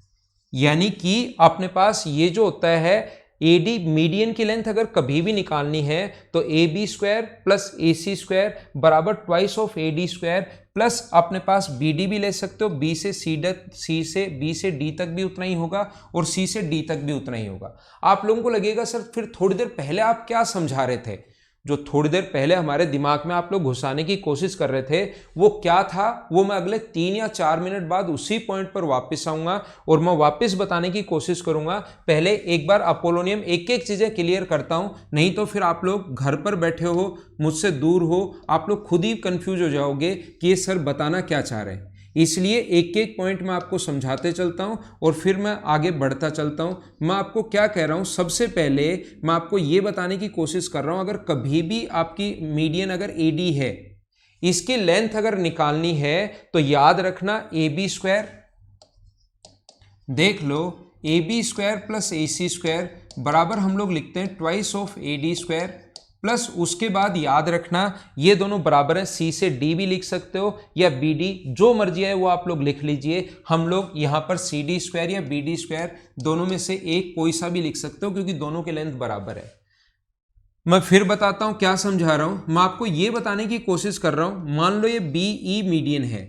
यानी कि अपने पास ये जो होता है ए डी मीडियन की लेंथ अगर कभी भी निकालनी है तो A B square plus A C square बराबर twice of A D square plus अपने पास बी डी भी ले सकते हो, बी से सी तक, सी से बी से डी तक भी उतना ही होगा और सी से डी तक भी उतना ही होगा। आप लोगों को लगेगा सर फिर थोड़ी देर पहले आप क्या समझा रहे थे, जो थोड़ी देर पहले हमारे दिमाग में आप लोग घुसाने की कोशिश कर रहे थे वो क्या था, वो मैं अगले 3 या 4 मिनट बाद उसी पॉइंट पर वापस आऊंगा और मैं वापस बताने की कोशिश करूंगा। पहले एक बार अपोलोनियम एक एक चीजें क्लियर करता हूं, नहीं तो फिर आप लोग घर पर बैठे हो, मुझसे दूर हो, आप लोग खुद ही कंफ्यूज हो जाओगे कि ये सर बताना क्या चाह रहे हैं। इसलिए एक एक पॉइंट मैं आपको समझाते चलता हूं और फिर मैं आगे बढ़ता चलता हूं। मैं आपको क्या कह रहा हूं, सबसे पहले मैं आपको यह बताने की कोशिश कर रहा हूं, अगर कभी भी आपकी मीडियन अगर एडी है, इसकी लेंथ अगर निकालनी है तो याद रखना ए बी स्क्वायर, देख लो A B square plus A C square बराबर हम लोग लिखते हैं twice of A D square plus उसके बाद याद रखना ये दोनों बराबर है, सी से डी भी लिख सकते हो या बी डी, जो मर्जी है वो आप लोग लिख लीजिए। हम लोग यहाँ पर सी डी स्क्वायर या बी डी स्क्वायर दोनों में से एक कोई सा भी लिख सकते हो क्योंकि दोनों के लेंथ बराबर है। मैं फिर बताता हूं क्या समझा रहा हूं। मैं आपको ये बताने की कोशिश कर रहा हूं, मान लो ये बी ई मीडियन है,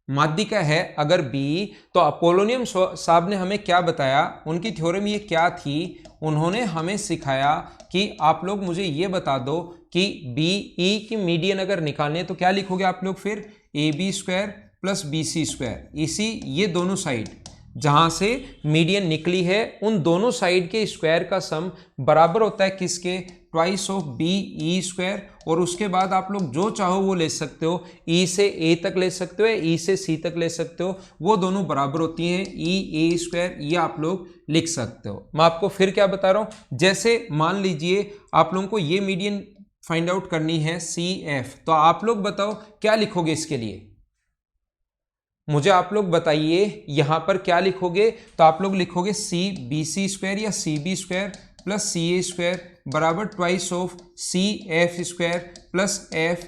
माध्यिका है अगर बी, तो अपोलोनियम साहब ने हमें क्या बताया, उनकी थ्योरम ये क्या थी, उन्होंने हमें सिखाया कि आप लोग मुझे ये बता दो कि बी ई की मीडियन अगर निकालनी है तो क्या लिखोगे आप लोग, फिर A B square plus B C square, इसी ये दोनों साइड जहां से मीडियन निकली है उन दोनों साइड के स्क्वायर का सम बराबर होता है किसके, twice of B E square. और उसके बाद आप लोग जो चाहो वो ले सकते हो, ई से ए तक ले सकते हो या ई से सी तक ले सकते हो, वो दोनों बराबर होती हैं ई ए स्क्वायर, ये आप लोग लिख सकते हो। मैं आपको फिर क्या बता रहा हूं, जैसे मान लीजिए आप लोगों को ये मीडियन फाइंड आउट करनी है सी एफ, तो आप लोग बताओ क्या लिखोगे इसके लिए, मुझे आप लोग बताइए यहां पर क्या लिखोगे। तो आप लोग लिखोगे सी बी सी स्क्वायर या C B square plus C A square बराबर twice of C F square plus F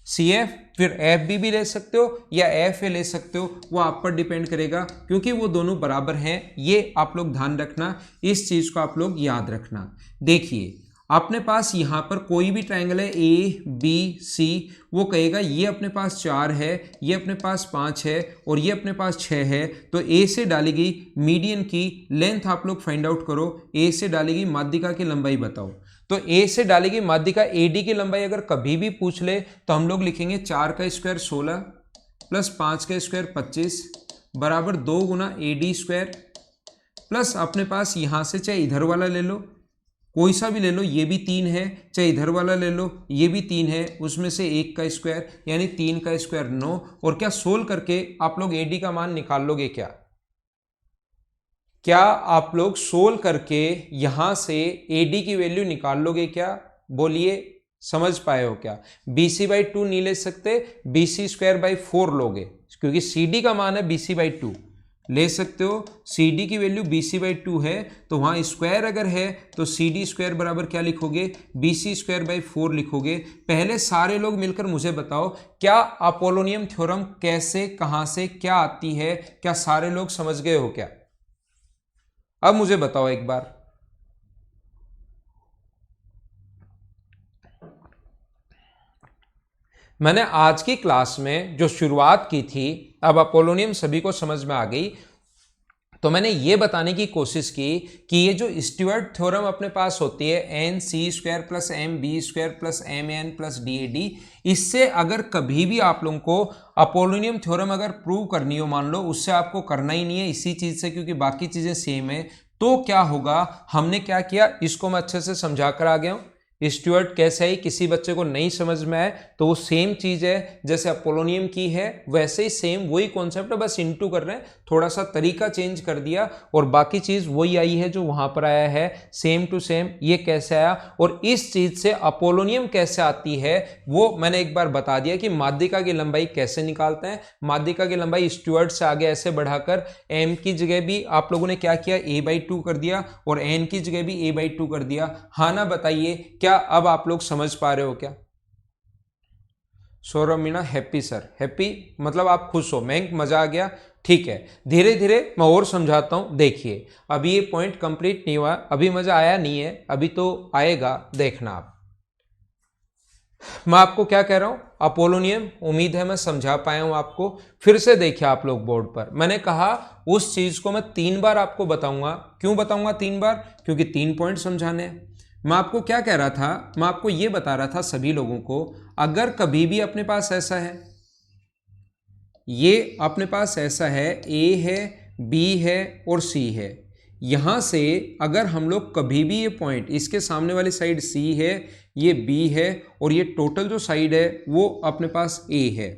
C F, फिर एफ बी भी ले सकते हो या एफ ए ले सकते हो, वो आप पर डिपेंड करेगा क्योंकि वो दोनों बराबर हैं। ये आप लोग ध्यान रखना, इस चीज को आप लोग याद रखना। देखिए अपने पास यहाँ पर कोई भी ट्रायंगल है ए बी सी, वो कहेगा ये अपने पास 4 है, ये अपने पास 5 है और ये अपने पास 6 है, तो ए से डालेगी मीडियन की लेंथ आप लोग फाइंड आउट करो, ए से डालेगी माध्यिका की लंबाई बताओ। तो ए से डालेगी माध्यिका ए डी की लंबाई अगर कभी भी पूछ ले तो हम लोग लिखेंगे 4 का स्क्वायर 16 प्लस 5 का स्क्वायर 25 बराबर 2 गुना ए डी स्क्वायर, प्लस अपने पास यहाँ से चाहे इधर वाला ले लो कोई सा भी ले लो, ये भी 3 है, चाहे इधर वाला ले लो ये भी 3 है, उसमें से 1 का स्क्वायर यानी 3 का स्क्वायर 9, और क्या सोल्व करके आप लोग एडी का मान निकाल लोगे क्या, क्या आप लोग सोल्व करके यहां से एडी की वैल्यू निकाल लोगे क्या, बोलिए समझ पाए हो क्या। BC बाई 2 नहीं ले सकते, BC स्क्वायर बाई 4 लोगे क्योंकि CD का मान है BC बाई 2, ले सकते हो। CD की वैल्यू BC बाई 2 है तो वहां स्क्वायर अगर है तो CD स्क्वायर बराबर क्या लिखोगे, BC स्क्वायर बाई 4 लिखोगे। पहले सारे लोग मिलकर मुझे बताओ क्या अपोलोनियम थ्योरम कैसे कहां से क्या आती है, क्या सारे लोग समझ गए हो क्या, अब मुझे बताओ एक बार। मैंने आज की क्लास में जो शुरुआत की थी, अब अपोलोनियम सभी को समझ में आ गई, तो मैंने ये बताने की कोशिश की कि ये जो स्टुअर्ट थ्योरम अपने पास होती है N C square plus M B square plus M N plus D A D, इससे अगर कभी भी आप लोगों को अपोलोनियम थ्योरम अगर प्रूव करनी हो, मान लो उससे आपको करना ही नहीं है इसी चीज से क्योंकि बाकी चीजें सेम है, तो क्या होगा, हमने क्या किया इसको मैं अच्छे से समझा कर आ गया हूं। स्टुअर्ट कैसे है, किसी बच्चे को नहीं समझ में आए तो वो सेम चीज है जैसे अपोलोनियम की है वैसे ही सेम वही कॉन्सेप्ट है, बस इनटू कर रहे हैं, थोड़ा सा तरीका चेंज कर दिया और बाकी चीज वही आई है जो वहां पर आया है, सेम टू सेम। ये कैसे आया और इस चीज से अपोलोनियम कैसे आती है वो मैंने एक बार बता दिया कि माध्यिका की लंबाई कैसे निकालते हैं। माध्यिका की लंबाई स्टुअर्ट से आगे ऐसे बढ़ाकर एम की जगह भी आप लोगों ने क्या किया, a/2 कर दिया और एन की जगह भी a/2 कर दिया। हाँ ना बताइए क्या अब आप लोग समझ पा रहे हो क्या। Saurabh Meena happy sir, happy मतलब आप खुश हो, मैं मजा आ गया, ठीक है। धीरे धीरे मैं और समझाता हूं, देखिए अभी ये पॉइंट कंप्लीट नहीं हुआ, अभी मजा आया नहीं है, अभी तो आएगा, देखना आप। मैं आपको क्या कह रहा हूं, अपोलोनियम, उम्मीद है मैं समझा पाया हूं आपको। फिर से देखिए आप लोग बोर्ड पर, मैंने कहा उस चीज को मैं 3 बार आपको बताऊंगा। क्यों बताऊंगा 3 बार, क्योंकि 3 पॉइंट समझाने हैं। मैं आपको क्या कह रहा था, मैं आपको यह बता रहा था सभी लोगों को, अगर कभी भी अपने पास ऐसा है, ये अपने पास ऐसा है, ए है बी है और सी है, यहां से अगर हम लोग कभी भी ये पॉइंट, इसके सामने वाली साइड सी है, ये बी है और ये टोटल जो साइड है वो अपने पास ए है,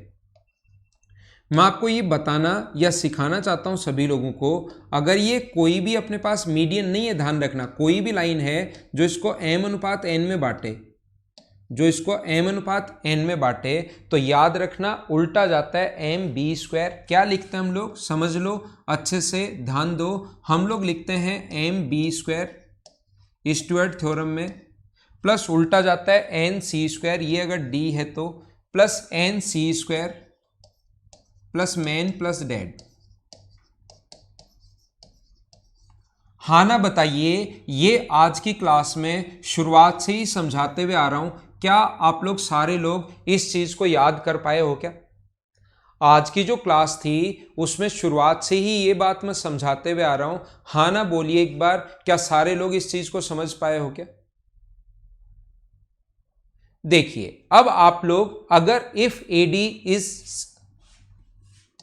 मैं आपको ये बताना या सिखाना चाहता हूं सभी लोगों को, अगर ये कोई भी अपने पास मीडियन नहीं है, ध्यान रखना कोई भी लाइन है जो इसको m अनुपात n में बांटे, जो इसको m अनुपात n में बांटे, तो याद रखना उल्टा जाता है एम बी स्क्वायर। क्या लिखते हैं हम लोग, समझ लो अच्छे से, ध्यान दो, हम लोग लिखते हैं M B square Stewart theorem में प्लस उल्टा जाता है एन सी स्क्वायर, ये अगर डी है तो plus N C square plus man plus dad. हाँ ना बताइए, ये आज की क्लास में शुरुआत से ही समझाते हुए आ रहा हूं, क्या आप लोग सारे लोग इस चीज को याद कर पाए हो क्या? आज की जो क्लास थी उसमें शुरुआत से ही ये बात मैं समझाते हुए आ रहा हूं, हाँ ना बोलिए एक बार, क्या सारे लोग इस चीज को समझ पाए हो क्या? देखिए अब आप लोग अगर if AD is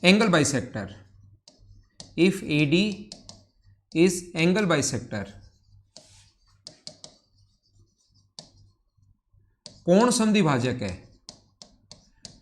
angle bisector, if AD is angle bisector, कोण समद्विभाजक है,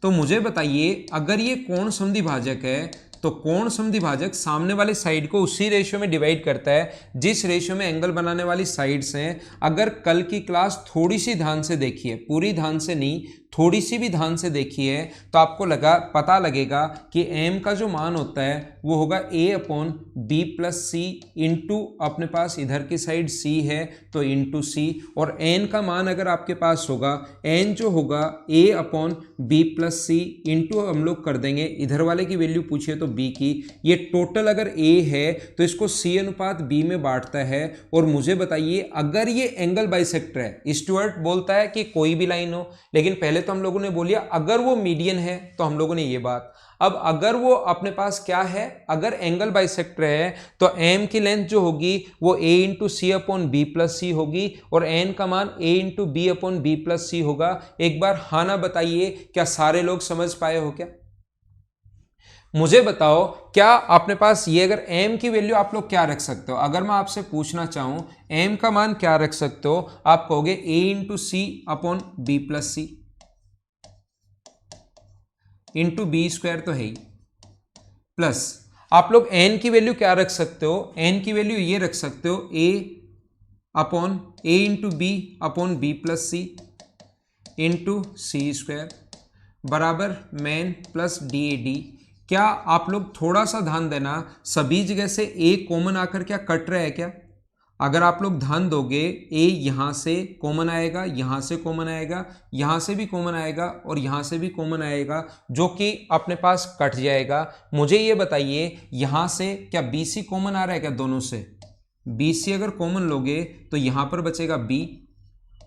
तो मुझे बताइए अगर ये कोण समद्विभाजक है तो कोण समद्विभाजक सामने वाले साइड को उसी रेशियो में डिवाइड करता है जिस रेशियो में एंगल बनाने वाली साइड्स हैं। अगर कल की क्लास थोड़ी सी ध्यान से देखिए, पूरी ध्यान से नहीं, थोड़ी सी भी ध्यान से देखिए, तो आपको पता लगेगा कि m का जो मान होता है वो होगा a upon B plus C into अपने पास इधर की साइड c है तो इंटू सी, और n का मान अगर आपके पास होगा n जो होगा a upon B plus C into हम लोग कर देंगे इधर वाले की वैल्यू पूछिए तो b की। ये टोटल अगर a है तो इसको c अनुपात b में बांटता है। और मुझे बताइए अगर ये एंगल बाइसेक्टर है, स्टुअर्ट बोलता है कि कोई भी लाइन हो, लेकिन पहले तो हम लोगों ने बोलिया अगर वो मीडियन है तो हम लोगों ने ये बात। अब अगर वो अपने पास क्या है, अगर एंगल बाइसेक्टर है तो m की लेंथ जो होगी वो a into C upon B plus C होगी और n का मान a into B upon B plus C होगा। एक बार हाँ ना बताइए, क्या सारे लोग समझ पाए हो क्या? मुझे बताओ क्या अपने पास ये अगर m की वैल्यू आप लोग क्या रख सकते हो? अगर मैं आपसे पूछना चाहूं m का मान क्या रख सकते हो, आप कहोगे a into C upon B plus C into B square तो है ही, प्लस आप लोग n की वैल्यू क्या रख सकते हो? n की वैल्यू ये रख सकते हो a upon a into B upon B plus C into C square बराबर man plus D A D. क्या आप लोग थोड़ा सा ध्यान देना, सभी जगह से a कॉमन आकर क्या कट रहा है क्या? अगर आप लोग ध्यान दोगे a यहां से कॉमन आएगा, यहां से कॉमन आएगा, यहां से भी कॉमन आएगा और यहां से भी कॉमन आएगा, जो कि अपने पास कट जाएगा। मुझे ये बताइए यहां से क्या BC कॉमन आ रहा है क्या? दोनों से BC अगर कॉमन लोगे तो यहां पर बचेगा b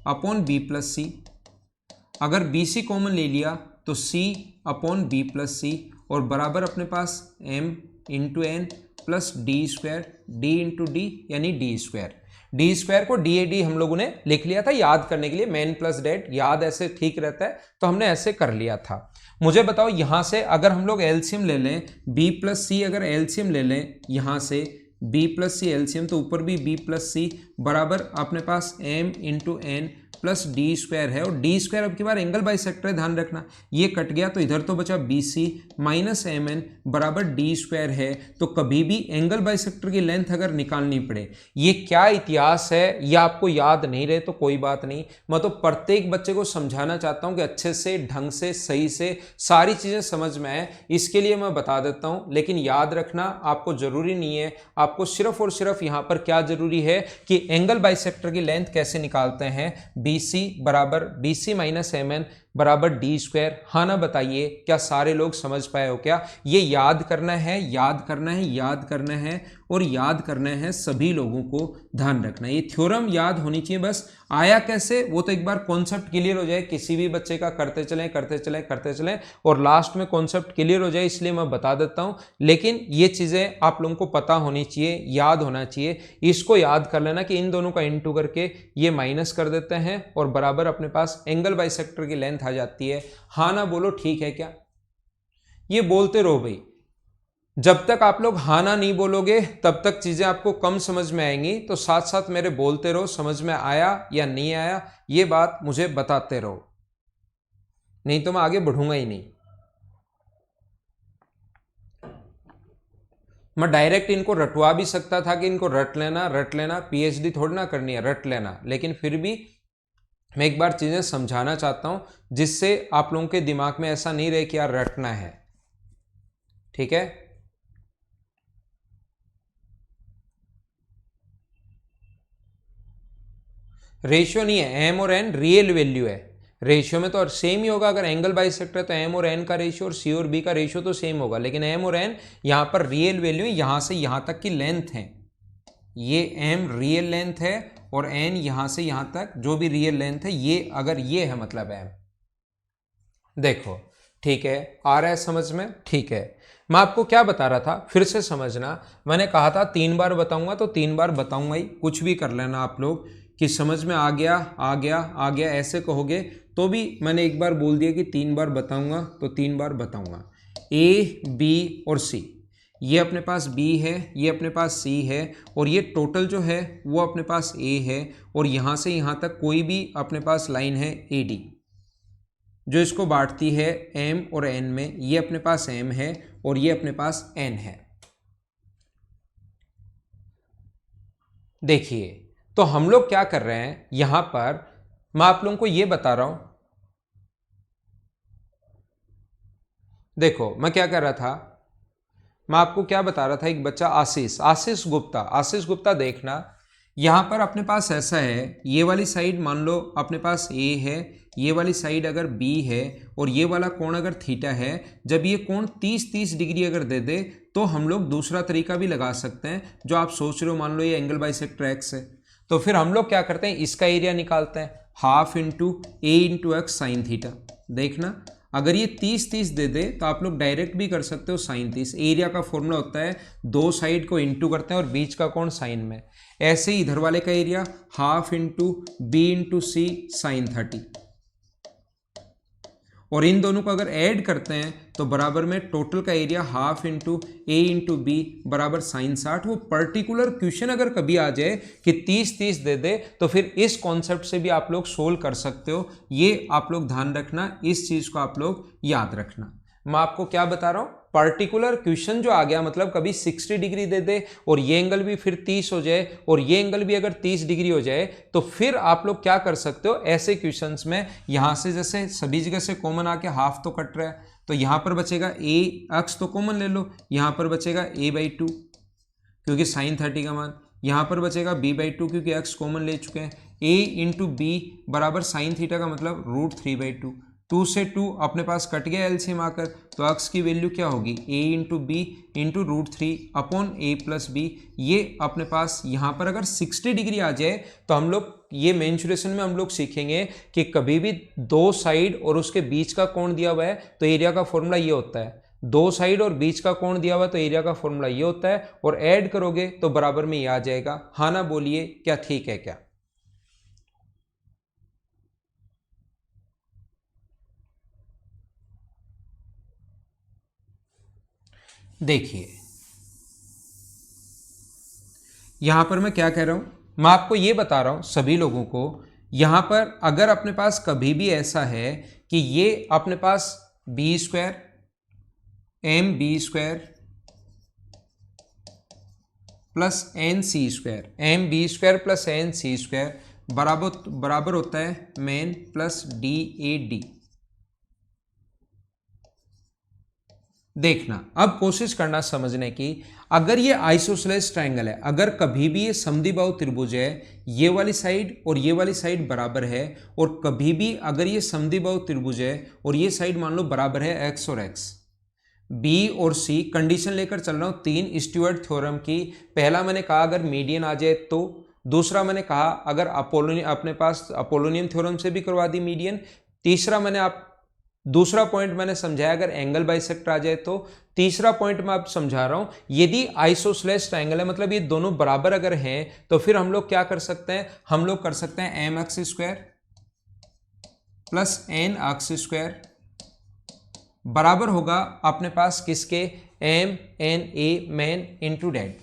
upon B plus C. अगर BC कॉमन ले लिया तो C upon B plus C और बराबर अपने पास m into N plus D square D into D यानी डी स्क्वायर। डी स्क्वायर को डी ए डी हम लोगों ने लिख लिया था याद करने के लिए, मैन प्लस डेड याद ऐसे ठीक रहता है तो हमने ऐसे कर लिया था। मुझे बताओ यहां से अगर हम लोग एलसीएम ले लें, बी प्लस सी अगर एलसीएम ले लें यहां से बी प्लस सी एलसीएम, तो ऊपर भी बी प्लस सी बराबर अपने पास m into N plus D square है। और डी स्क्वायर अब की बार एंगल बाइसेक्टर है, ध्यान रखना, ये कट गया तो इधर तो बचा B C minus M N बराबर डी स्क्वायर है। तो कभी भी एंगल बाइसेक्टर की लेंथ अगर निकालनी पड़े, ये क्या इतिहास है, ये आपको याद नहीं रहे तो कोई बात नहीं, मैं तो प्रत्येक बच्चे को समझाना चाहता हूं कि अच्छे से ढंग से सही से सारी चीजें समझ में आए, इसके लिए मैं बता देता हूं। लेकिन याद रखना आपको जरूरी नहीं है, आपको सिर्फ और सिर्फ यहां पर क्या जरूरी है कि एंगल बाइसेक्टर की लेंथ कैसे निकालते हैं, BC बराबर BC माइनस एम एन बराबर डी स्क्वायर। हाँ ना बताइए, क्या सारे लोग समझ पाए हो क्या? ये याद करना है, याद करना है, याद करना है और याद करना है, सभी लोगों को ध्यान रखना है। ये थ्योरम याद होनी चाहिए, बस आया कैसे वो तो एक बार कॉन्सेप्ट क्लियर हो जाए किसी भी बच्चे का, करते चलें करते चलें करते चलें और लास्ट में कॉन्सेप्ट क्लियर हो जाए, इसलिए मैं बता देता हूं। लेकिन ये चीजें आप लोगों को पता होनी चाहिए, याद होना चाहिए। इसको याद कर लेना कि इन दोनों का इनटू करके ये माइनस कर देते हैं और बराबर अपने पास एंगल बाइसेक्टर की लेंथ आ जाती है। हाँ ना बोलो, ठीक है क्या? ये बोलते रहो भाई, जब तक आप लोग हाँ ना नहीं बोलोगे तब तक चीजें आपको कम समझ में आएंगी, तो साथ साथ मेरे बोलते रहो, समझ में आया या नहीं आया ये बात मुझे बताते रहो, नहीं तो मैं आगे बढ़ूंगा ही नहीं। मैं डायरेक्ट इनको रटवा भी सकता था कि इनको रट लेना, पीएचडी थोड़ी ना करनी है, रट लेना, लेकिन फिर भी मैं एक बार चीजें समझाना चाहता हूं जिससे आप लोगों के दिमाग में ऐसा नहीं रहे कि यार रटना है, ठीक है? रेशियो नहीं है, एम और एन रियल वैल्यू है। रेशियो में तो सेम ही होगा, अगर एंगल बाइसेक्टर है तो एम और एन का रेशियो और सी और बी का रेशियो तो सेम होगा, लेकिन एम और एन यहाँ पर रियल वैल्यू, यहाँ से यहाँ तक की लेंथ है, ये एम रियल लेंथ है और एन यहाँ से यहाँ तक जो भी रियल लेंथ है, ये अगर ये है मतलब एम। देखो ठीक है, आ रहा है समझ में? ठीक है, मैं आपको क्या बता रहा था फिर से समझना। मैंने कहा था 3 बार बताऊंगा तो 3 बार बताऊंगा ही, कुछ भी कर लेना आप लोग कि समझ में आ गया आ गया आ गया, ऐसे कहोगे तो भी मैंने एक बार बोल दिया कि 3 बार बताऊंगा तो 3 बार बताऊंगा। ए बी और सी, ये अपने पास B है, ये अपने पास C है और ये टोटल जो है वो अपने पास A है और यहाँ से यहाँ तक कोई भी अपने पास लाइन है AD जो इसको बांटती है M और N में, ये अपने पास M है और ये अपने पास N है। देखिए तो हम लोग क्या कर रहे हैं यहां पर, मैं आप लोगों को ये बता रहा हूं। देखो मैं क्या कर रहा था, मैं आपको क्या बता रहा था, एक बच्चा आशीष गुप्ता देखना, यहां पर अपने पास ऐसा है, ये वाली साइड मान लो अपने पास A है, ये वाली साइड अगर B है और ये वाला कोण अगर थीटा है, जब ये कोण 30 डिग्री अगर दे दे तो हम लोग दूसरा तरीका भी लगा सकते हैं जो आप सोच रहे हो, मान लो ये एंगल बाइसेक्टर एक्स है, तो फिर हम लोग क्या करते हैं, इसका एरिया निकालते हैं, हाफ इंटू ए इंटू एक्स साइन थीटा। देखना अगर ये 30 दे दे तो आप लोग डायरेक्ट भी कर सकते हो साइन 30। एरिया का फॉर्मूला होता है दो साइड को इंटू करते हैं और बीच का कोण साइन में। ऐसे ही इधर वाले का area half into B into C sine 30, और इन दोनों को अगर ऐड करते हैं तो बराबर में टोटल का एरिया हाफ इंटू ए इंटू बी बराबर साइन 60। वो पर्टिकुलर क्वेश्चन अगर कभी आ जाए कि 30 दे दे तो फिर इस कॉन्सेप्ट से भी आप लोग सोल्व कर सकते हो। ये आप लोग ध्यान रखना, इस चीज को आप लोग याद रखना। मैं आपको क्या बता रहा हूं, पर्टिकुलर क्वेश्चन जो आ गया, मतलब कभी 60 डिग्री दे दे और ये एंगल भी फिर 30 हो जाए और ये एंगल भी अगर 30 डिग्री हो जाए तो फिर आप लोग क्या कर सकते हो, ऐसे क्वेश्चंस में यहां से जैसे सभी जगह से कॉमन आके हाफ तो कट रहा है, तो यहां पर बचेगा ए अक्स तो कॉमन ले लो, यहां पर बचेगा a/2 क्योंकि साइन 30 का मान, यहां पर बचेगा b/2 क्योंकि एक्स कॉमन ले चुके हैं, a इंटू बी बराबर साइन थीटा का मतलब √3/2। 2 से 2 अपने पास कट गया एलसीएम आकर, तो एक्स की वैल्यू क्या होगी, a into B into √3 upon a plus B. ये अपने पास यहाँ पर अगर 60 डिग्री आ जाए तो हम लोग ये मेंसुरेशन में हम लोग सीखेंगे कि कभी भी दो साइड और उसके बीच का कोण दिया हुआ है तो एरिया का फॉर्मूला ये होता है, दो साइड और बीच का कोण दिया हुआ तो एरिया का फॉर्मूला ये होता है, और ऐड करोगे तो बराबर में ये आ जाएगा। हाँ ना बोलिए, क्या ठीक है क्या? देखिए यहां पर मैं क्या कह रहा हूं, मैं आपको यह बता रहा हूं सभी लोगों को, यहां पर अगर अपने पास कभी भी ऐसा है कि ये अपने पास b² mb² plus nc² mb² plus nc² बराबर होता है मेन प्लस DAD। देखना अब कोशिश करना समझने की, अगर ये आइसोसेलेस ट्रायंगल है, अगर कभी भी ये समद्विबाहु त्रिभुज है, ये वाली साइड और ये वाली साइड बराबर है, और कभी भी अगर ये समद्विबाहु त्रिभुज है और ये साइड मान लो बराबर है x और x, B और C, कंडीशन लेकर चल रहा हूं 3 स्टुअर्ट थ्योरम की। पहला मैंने कहा अगर मीडियन आ जाए तो, दूसरा मैंने कहा अगर अपने पास अपोलोनियन थ्योरम से भी करवा दी मीडियन, तीसरा दूसरा पॉइंट मैंने समझाया अगर एंगल बाइसेक्टर आ जाए तो, तीसरा पॉइंट मैं आप समझा रहा हूं यदि आइसोसेलेस ट्रायंगल है, मतलब ये दोनों बराबर अगर हैं तो फिर हम लोग क्या कर सकते हैं, हम लोग कर सकते हैं mx² प्लस nx² बराबर होगा अपने पास किसके, MNA man into dead,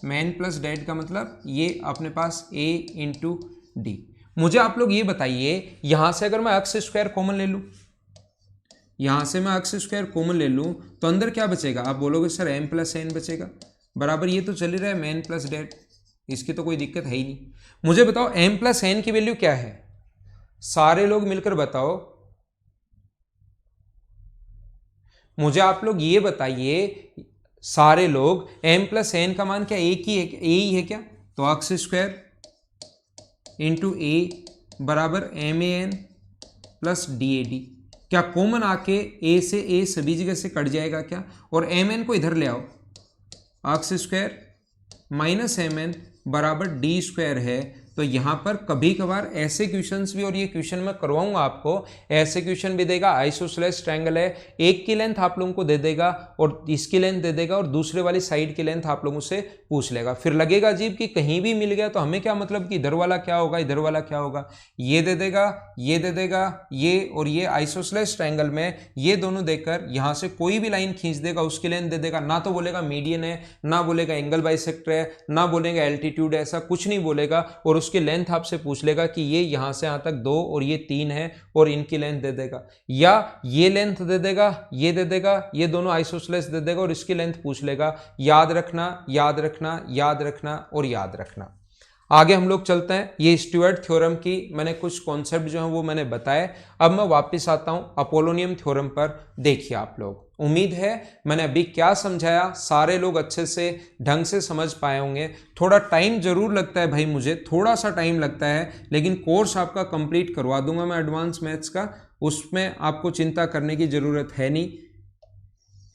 man plus dead का मतलब ये अपने पास A इंटू डी। मुझे आप लोग ये बताइए, यहां से अगर मैं x² कॉमन ले लूं, यहां से मैं x² कॉमन ले लूं तो अंदर क्या बचेगा, आप बोलोगे सर m प्लस n बचेगा, बराबर ये तो चल ही रहा है मैन प्लस डेड, इसकी तो कोई दिक्कत है ही नहीं। मुझे बताओ m प्लस n की वैल्यू क्या है, सारे लोग मिलकर बताओ मुझे। आप लोग ये बताइए सारे लोग m प्लस एन का मान क्या एक ही है, ए ही है क्या, तो एक्स स्क्वायर इंटू ए बराबर M A N plus D A D. क्या कॉमन आके ए से ए सभी जगह से कट जाएगा क्या, और एम एन को इधर ले आओ, X square minus M N बराबर डी स्क्वायर है। तो यहाँ पर कभी कभार ऐसे क्वेश्चंस भी, और ये क्वेश्चन मैं करवाऊंगा आपको, ऐसे क्वेश्चन भी देगा, आइसोसेलेस ट्रायंगल है, एक की लेंथ आप लोगों को दे देगा और इसकी लेंथ दे देगा और दूसरे वाली साइड की लेंथ आप लोगों से पूछ लेगा। फिर लगेगा अजीब कि कहीं भी मिल गया तो हमें क्या मतलब कि इधर वाला क्या होगा, इधर वाला क्या होगा। ये दे देगा, ये दे देगा, ये और ये आइसोसेलेस ट्रायंगल में ये दोनों देकर यहाँ से कोई भी लाइन खींच देगा, उसकी लेंथ दे देगा। ना तो बोलेगा मीडियन है, ना बोलेगा एंगल बाइसेक्टर है, ना बोलेगा एल्टीट्यूड है, ऐसा कुछ नहीं बोलेगा। और उसकी लेंथ आपसे पूछ लेगा कि ये यहां से यहां तक 2 और ये 3 है और इनकी लेंथ दे देगा, या ये लेंथ दे देगा, ये दे देगा, ये दोनों आइसोसेलेस दे देगा और इसकी लेंथ पूछ लेगा। याद रखना, याद रखना, याद रखना और याद रखना। आगे हम लोग चलते हैं। ये स्टुअर्ट थ्योरम की मैंने कुछ कॉन्सेप्ट जो है वो मैंने बताए। अब मैं वापस आता हूं अपोलोनियम थ्योरम पर। देखिए आप लोग, उम्मीद है मैंने अभी क्या समझाया सारे लोग अच्छे से ढंग से समझ पाए होंगे। थोड़ा टाइम जरूर लगता है भाई, मुझे थोड़ा सा टाइम लगता है, लेकिन कोर्स आपका कंप्लीट करवा दूंगा मैं एडवांस मैथ्स का, उसमें आपको चिंता करने की जरूरत है नहीं।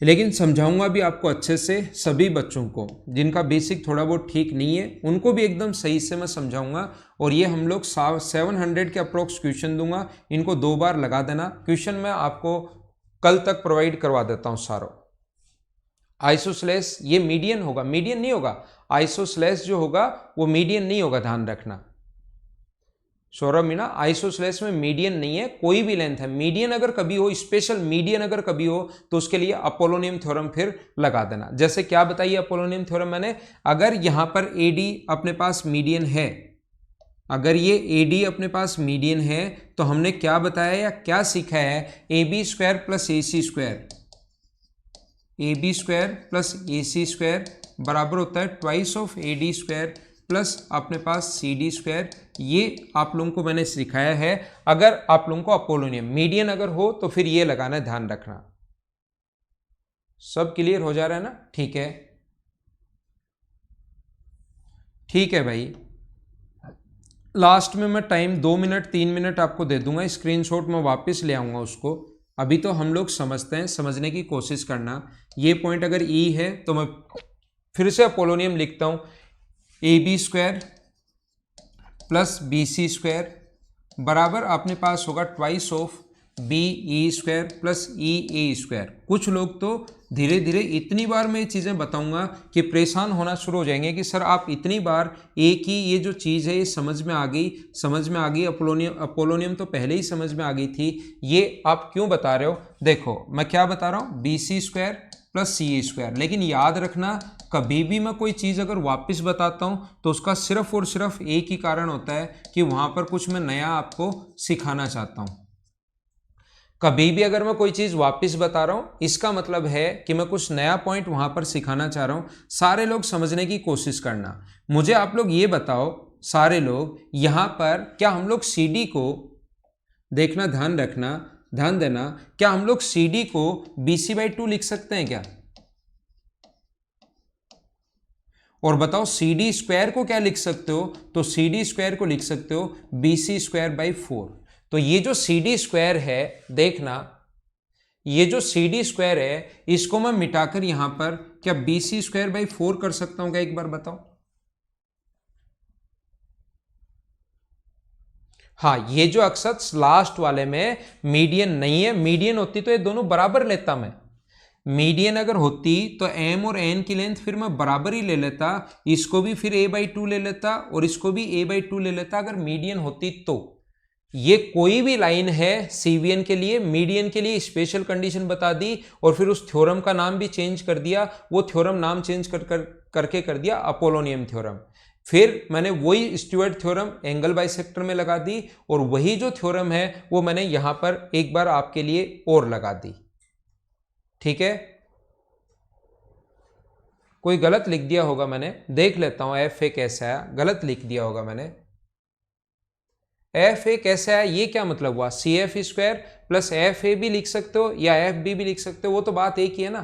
लेकिन समझाऊंगा भी आपको अच्छे से, सभी बच्चों को जिनका बेसिक थोड़ा बहुत ठीक नहीं है उनको भी एकदम सही से मैं समझाऊंगा। और ये हम लोग 700 के अप्रोक्स क्वेश्चन दूंगा, इनको 2 बार लगा देना। क्वेश्चन मैं आपको कल तक प्रोवाइड करवा देता हूं सारों। आइसोसेलेस ये मीडियन होगा, मीडियन नहीं होगा, आइसोसेलेस जो होगा वो मीडियन नहीं होगा, ध्यान रखना। सौरभ मीना, आइसोसेलेस में मीडियन नहीं है, कोई भी लेंथ है। मीडियन अगर कभी हो, स्पेशल मीडियन अगर कभी हो, तो उसके लिए अपोलोनियम थ्योरम फिर लगा देना। जैसे क्या बताइए अपोलोनियम थ्योरम मैंने, अगर यहां पर एडी अपने पास मीडियन है, अगर ये एडी अपने पास मीडियन है, तो हमने क्या बताया या क्या सीखा है, A B square plus A C square, A B square plus A C square बराबर होता है twice of A D square plus अपने पास सी डी स्क्वायर। ये आप लोगों को मैंने सिखाया है। अगर आप लोगों को अपोलोनियम मीडियन अगर हो तो फिर ये लगाना है, ध्यान रखना। सब क्लियर हो जा रहा है ना? ठीक है, ठीक है भाई। लास्ट में मैं टाइम 2 मिनट 3 मिनट आपको दे दूंगा, स्क्रीनशॉट में वापस ले आऊंगा उसको। अभी तो हम लोग समझते हैं, समझने की कोशिश करना। ये पॉइंट अगर ई है तो मैं फिर से अपोलोनियम लिखता हूं, A B square plus B C square बराबर अपने पास होगा twice of B E square plus E A square. कुछ लोग तो धीरे धीरे इतनी बार मैं ये चीज़ें बताऊंगा कि परेशान होना शुरू हो जाएंगे कि सर आप इतनी बार एक ही ये जो चीज़ है ये समझ में आ गई, समझ में आ गई। अपोलोनियम तो पहले ही समझ में आ गई थी, ये आप क्यों बता रहे हो? देखो मैं क्या बता रहा हूँ, B C square plus C A square. लेकिन याद रखना, कभी भी मैं कोई चीज़ अगर वापस बताता हूँ तो उसका सिर्फ और सिर्फ एक ही कारण होता है कि वहाँ पर कुछ मैं नया आपको सिखाना चाहता हूँ। कभी भी अगर मैं कोई चीज़ वापस बता रहा हूँ इसका मतलब है कि मैं कुछ नया पॉइंट वहाँ पर सिखाना चाह रहा हूँ। सारे लोग समझने की कोशिश करना। मुझे आप लोग ये बताओ, सारे लोग यहाँ पर क्या हम लोग सी डी को देखना, ध्यान रखना, ध्यान देना, क्या हम लोग सी डी को बी सी बाई 2 लिख सकते हैं क्या? और बताओ सी डी स्क्वायर को क्या लिख सकते हो? तो सी डी स्क्वायर को लिख सकते हो बी सी स्क्वायर बाई 4। तो ये जो सी डी स्क्वायर है, देखना, ये जो सी डी स्क्वायर है इसको मैं मिटाकर यहां पर क्या बी सी स्क्वायर बाई 4 कर सकता हूं क्या? एक बार बताओ। हाँ, ये जो अक्षर लास्ट वाले में मीडियन नहीं है, मीडियन होती तो ये दोनों बराबर लेता मैं। मीडियन अगर होती तो m और n की लेंथ फिर मैं बराबर ही ले लेता, इसको भी फिर a बाई 2 ले लेता और इसको भी a बाई 2 ले लेता अगर मीडियन होती तो। ये कोई भी लाइन है सीवीएन के लिए, मीडियन के लिए स्पेशल कंडीशन बता दी और फिर उस थ्योरम का नाम भी चेंज कर दिया। वो थ्योरम नाम चेंज करके कर दिया अपोलोनियम थ्योरम। फिर मैंने वही स्टुअर्ट थ्योरम एंगल बाइसेक्टर में लगा दी और वही जो थ्योरम है वो मैंने यहां पर एक बार आपके लिए और लगा दी। ठीक है, कोई गलत लिख दिया होगा मैंने, देख लेता हूं एफ ए कैसा है, गलत लिख दिया होगा मैंने। एफ ए कैसा है ये क्या मतलब हुआ? C F square plus F A भी लिख सकते हो या एफ बी भी लिख सकते हो, वो तो बात एक ही है ना।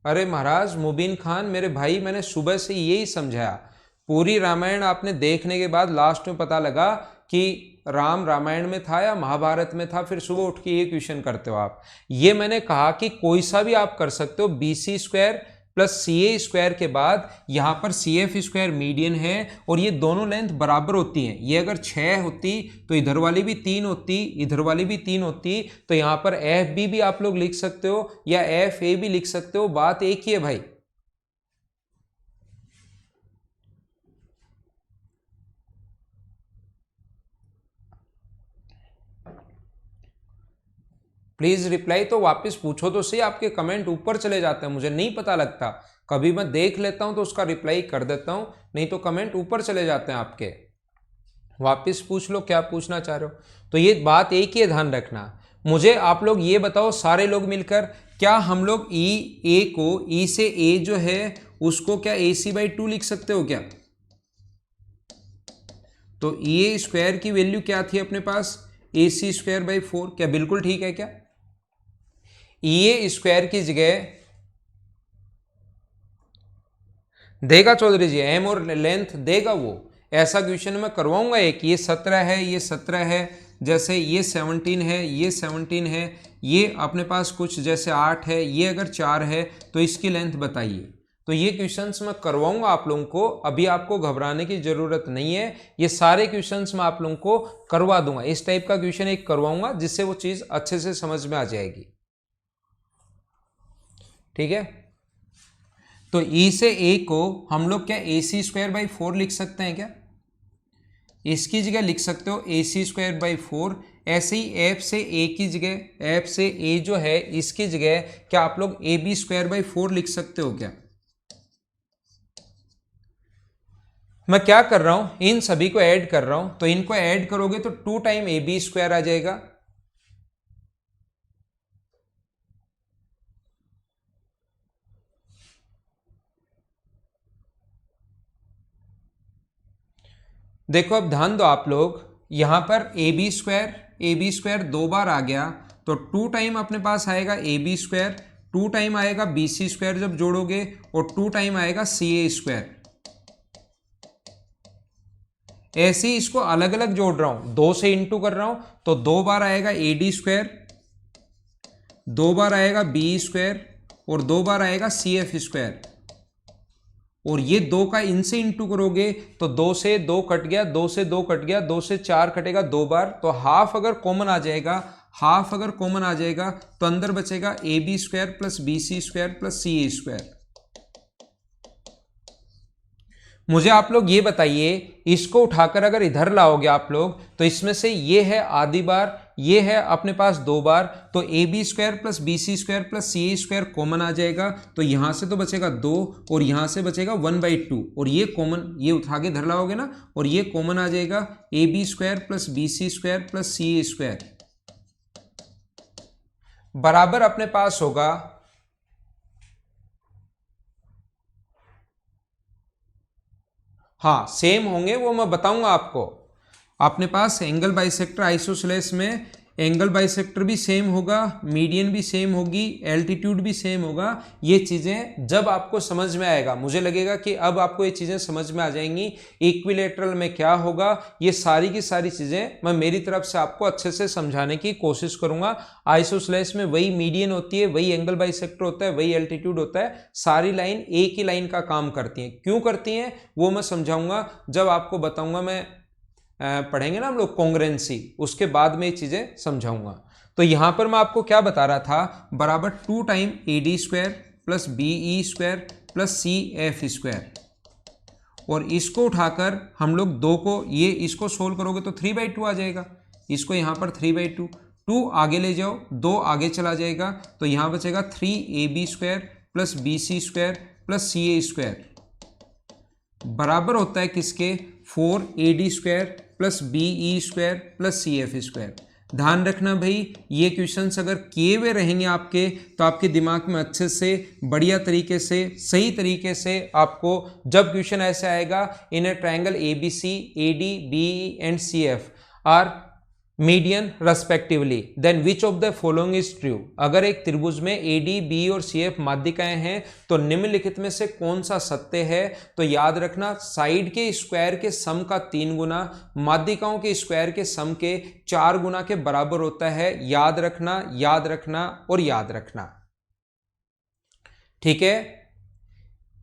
अरे महाराज मुबीन खान मेरे भाई, मैंने सुबह से यही समझाया। पूरी रामायण आपने देखने के बाद लास्ट में पता लगा कि राम रामायण में था या महाभारत में था, फिर सुबह उठ के ये क्वेश्चन करते हो आप। ये मैंने कहा कि कोई सा भी आप कर सकते हो, BC square plus CA square के बाद यहाँ पर CF स्क्वायर मीडियन है, और ये दोनों लेंथ बराबर होती हैं। ये अगर 6 होती तो इधर वाली भी 3 होती, इधर वाली भी 3 होती, तो यहाँ पर FB भी आप लोग लिख सकते हो या FA भी लिख सकते हो, बात एक ही है भाई। प्लीज रिप्लाई तो वापस पूछो तो सही, आपके कमेंट ऊपर चले जाते हैं, मुझे नहीं पता लगता। कभी मैं देख लेता हूं तो उसका रिप्लाई कर देता हूं, नहीं तो कमेंट ऊपर चले जाते हैं आपके। वापस पूछ लो क्या पूछना चाह रहे हो। तो ये बात एक ही है, ध्यान रखना। मुझे आप लोग ये बताओ सारे लोग मिलकर, क्या हम लोग ए को, ई से ए जो है उसको क्या AC/2 लिख सकते हो क्या? तो ए स्क्वायर की वैल्यू क्या थी अपने पास? AC²/4। क्या बिल्कुल ठीक है क्या? ए स्क्वायर की जगह देगा चौधरी जी, एम और लेंथ देगा वो। ऐसा क्वेश्चन मैं करवाऊंगा एक, ये 17 है, ये 17 है, जैसे ये 17 है, ये 17 है, ये अपने पास कुछ जैसे 8 है, ये अगर 4 है तो इसकी लेंथ बताइए। तो ये क्वेश्चंस मैं करवाऊंगा आप लोगों को, अभी आपको घबराने की जरूरत नहीं है। ये सारे क्वेश्चंस मैं आप लोगों को करवा दूंगा। इस टाइप का क्वेश्चन एक करवाऊंगा जिससे वो चीज अच्छे से समझ में आ जाएगी। ठीक है, तो ई से ए को हम लोग क्या AC²/4 लिख सकते हैं क्या? इसकी जगह लिख सकते हो AC²/4। ऐसे ही एफ से ए की जगह, एफ से ए जो है इसकी जगह क्या आप लोग AB²/4 लिख सकते हो क्या? मैं क्या कर रहा हूं, इन सभी को ऐड कर रहा हूं, तो इनको ऐड करोगे तो 2 टाइम AB² आ जाएगा। देखो अब ध्यान दो आप लोग, यहां पर AB² 2 बार आ गया, तो 2 टाइम अपने पास आएगा AB², 2 टाइम आएगा BC² जब जोड़ोगे, और 2 टाइम आएगा CA²। ऐसे ही इसको अलग अलग जोड़ रहा हूं, 2 से इंटू कर रहा हूं, तो 2 बार आएगा AD², 2 बार आएगा BE² और 2 बार आएगा CF²। और ये 2 का इनसे इंटू करोगे तो 2 से 2 कट गया, 2 से 2 कट गया, 2 से 4 कटेगा 2 बार, तो हाफ अगर कॉमन आ जाएगा, हाफ अगर कॉमन आ जाएगा तो अंदर बचेगा AB² plus BC² plus CA²। मुझे आप लोग ये बताइए, इसको उठाकर अगर इधर लाओगे आप लोग, तो इसमें से ये है आधी बार, ये है अपने पास 2 बार, तो AB² plus BC² plus CA² common आ जाएगा, तो यहां से तो बचेगा 2 और यहां से बचेगा 1/2, और ये कॉमन, ये उठा के इधर लाओगे ना, और ये कॉमन आ जाएगा AB² plus BC² plus CA² बराबर अपने पास होगा, हाँ सेम होंगे वो मैं बताऊंगा आपको। अपने पास एंगल बाइसेक्टर आइसोसेलेस में एंगल बाइसेक्टर भी सेम होगा, मीडियन भी सेम होगी, एल्टीट्यूड भी सेम होगा। ये चीज़ें जब आपको समझ में आएगा, मुझे लगेगा कि अब आपको ये चीज़ें समझ में आ जाएंगी। इक्विलेटरल में क्या होगा, ये सारी की सारी चीज़ें मैं मेरी तरफ से आपको अच्छे से समझाने की कोशिश करूंगा। आइसोसेलेस में वही मीडियन होती है, वही एंगल बाइसेक्टर होता है, वही एल्टीट्यूड होता है, सारी लाइन एक ही लाइन का काम करती हैं। क्यों करती हैं वो मैं समझाऊंगा जब आपको बताऊंगा, मैं पढ़ेंगे ना हम लोग कॉन्ग्रुएंसी, उसके बाद में ये चीजें समझाऊंगा। तो यहां पर मैं आपको क्या बता रहा था, बराबर 2 time AD² plus BE² plus CF², और इसको उठाकर हम लोग 2 को, ये इसको सोल्व करोगे तो 3/2 आ जाएगा, इसको यहां पर 3/2, 2 आगे ले जाओ, 2 आगे चला जाएगा, तो यहां बचेगा 3AB² plus BC² plus CA² बराबर होता है किसके, 4AD² plus BE² plus CF²। ध्यान रखना भाई, ये क्वेश्चंस अगर किए हुए रहेंगे आपके, तो आपके दिमाग में अच्छे से, बढ़िया तरीके से, सही तरीके से आपको जब क्वेश्चन ऐसे आएगा, in a triangle ABC AD BE and CF are median respectively, then which of the following is true. अगर एक त्रिभुज में ए डी बी और सी एफ माध्यिकाएं हैं तो निम्नलिखित में से कौन सा सत्य है। तो याद रखना, साइड के स्क्वायर के सम का 3 गुना माध्यिकाओं के स्क्वायर के सम के 4 गुना के बराबर होता है। याद रखना, याद रखना और याद रखना। ठीक है,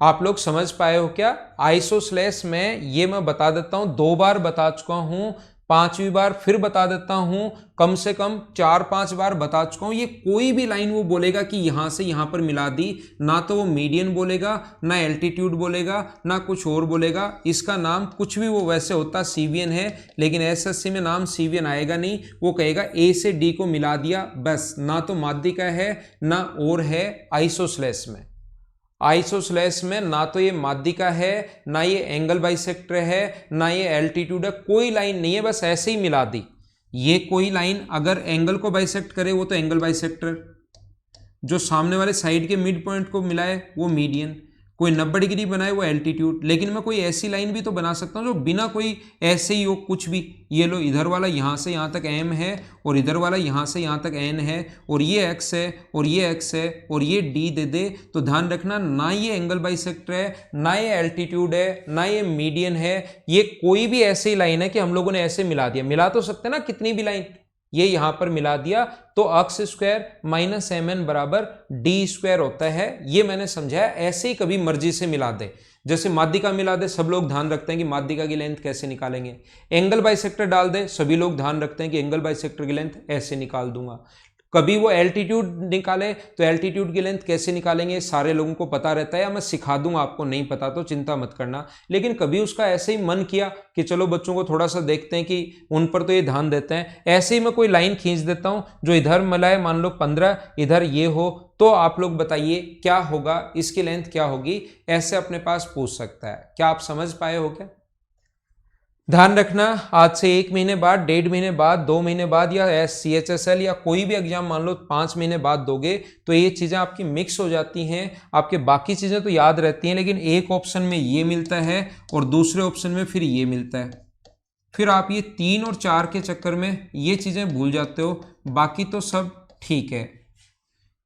आप लोग समझ पाए हो क्या। आइसोस्लेस में ये मैं बता देता हूं, 2 बार बता चुका हूं, 5वीं बार फिर बता देता हूं, कम से कम 4-5 बार बता चुका हूं। ये कोई भी लाइन वो बोलेगा कि यहां से यहां पर मिला दी, ना तो वो मीडियन बोलेगा, ना एल्टीट्यूड बोलेगा, ना कुछ और बोलेगा। इसका नाम कुछ भी वो वैसे होता सीवीएन है, लेकिन एसएससी में नाम सीवीएन आएगा नहीं। वो कहेगा ए से डी को मिला दिया बस, ना तो माध्यिका है ना और है। आइसोस्लेस में, आइसोस्लेस में ना तो ये माध्यिका है, ना ये एंगल बाइसेक्टर है, ना ये एल्टीट्यूड है, कोई लाइन नहीं है, बस ऐसे ही मिला दी। ये कोई लाइन अगर एंगल को बाइसेक्ट करे वो तो एंगल बाइसेक्टर, जो सामने वाले साइड के मिड पॉइंट को मिलाए वो मीडियन, कोई 90 डिग्री बनाए वो एल्टीट्यूड। लेकिन मैं कोई ऐसी लाइन भी तो बना सकता हूँ जो बिना कोई ऐसे ही हो कुछ भी। ये लो, इधर वाला यहाँ से यहाँ तक एम है और इधर वाला यहाँ से यहाँ तक एन है, और ये एक्स है और ये एक्स है और ये डी दे दे। तो ध्यान रखना, ना ये एंगल बाइसेक्टर है, ना ये एल्टीट्यूड है, ना ये मीडियन है। ये कोई भी ऐसी ही लाइन है कि हम लोगों ने ऐसे मिला दिया। मिला तो सकते ना कितनी भी लाइन, ये यहां पर मिला दिया तो अक्स स्क्वायर माइनस एम एन बराबर डी स्क्वायर होता है। ये मैंने समझाया, ऐसे ही कभी मर्जी से मिला दे। जैसे माध्यिका मिला दे, सब लोग ध्यान रखते हैं कि माध्यिका की लेंथ कैसे निकालेंगे। एंगल बाइसेक्टर डाल दे, सभी लोग ध्यान रखते हैं कि एंगल बाइसेक्टर की लेंथ ऐसे निकाल दूंगा। कभी वो एल्टीट्यूड निकाले तो एल्टीट्यूड की लेंथ कैसे निकालेंगे सारे लोगों को पता रहता है, या मैं सिखा दूंगा, आपको नहीं पता तो चिंता मत करना। लेकिन कभी उसका ऐसे ही मन किया कि चलो बच्चों को थोड़ा सा देखते हैं कि उन पर तो ये ध्यान देते हैं, ऐसे ही मैं कोई लाइन खींच देता हूं जो इधर मिलाए, मान लो 15, इधर ये हो, तो आप लोग बताइए क्या होगा, इसकी लेंथ क्या होगी। ऐसे अपने पास पूछ सकता है। क्या आप समझ पाए हो क्या। ध्यान रखना, आज से 1 महीने बाद, 1.5 महीने बाद, 2 महीने बाद, या CHSL या कोई भी एग्जाम मान लो 5 महीने बाद दोगे तो ये चीज़ें आपकी मिक्स हो जाती हैं। आपके बाकी चीज़ें तो याद रहती हैं, लेकिन एक ऑप्शन में ये मिलता है और दूसरे ऑप्शन में फिर ये मिलता है। फिर आप ये 3 और 4 के चक्कर में ये चीज़ें भूल जाते हो, बाकी तो सब ठीक है।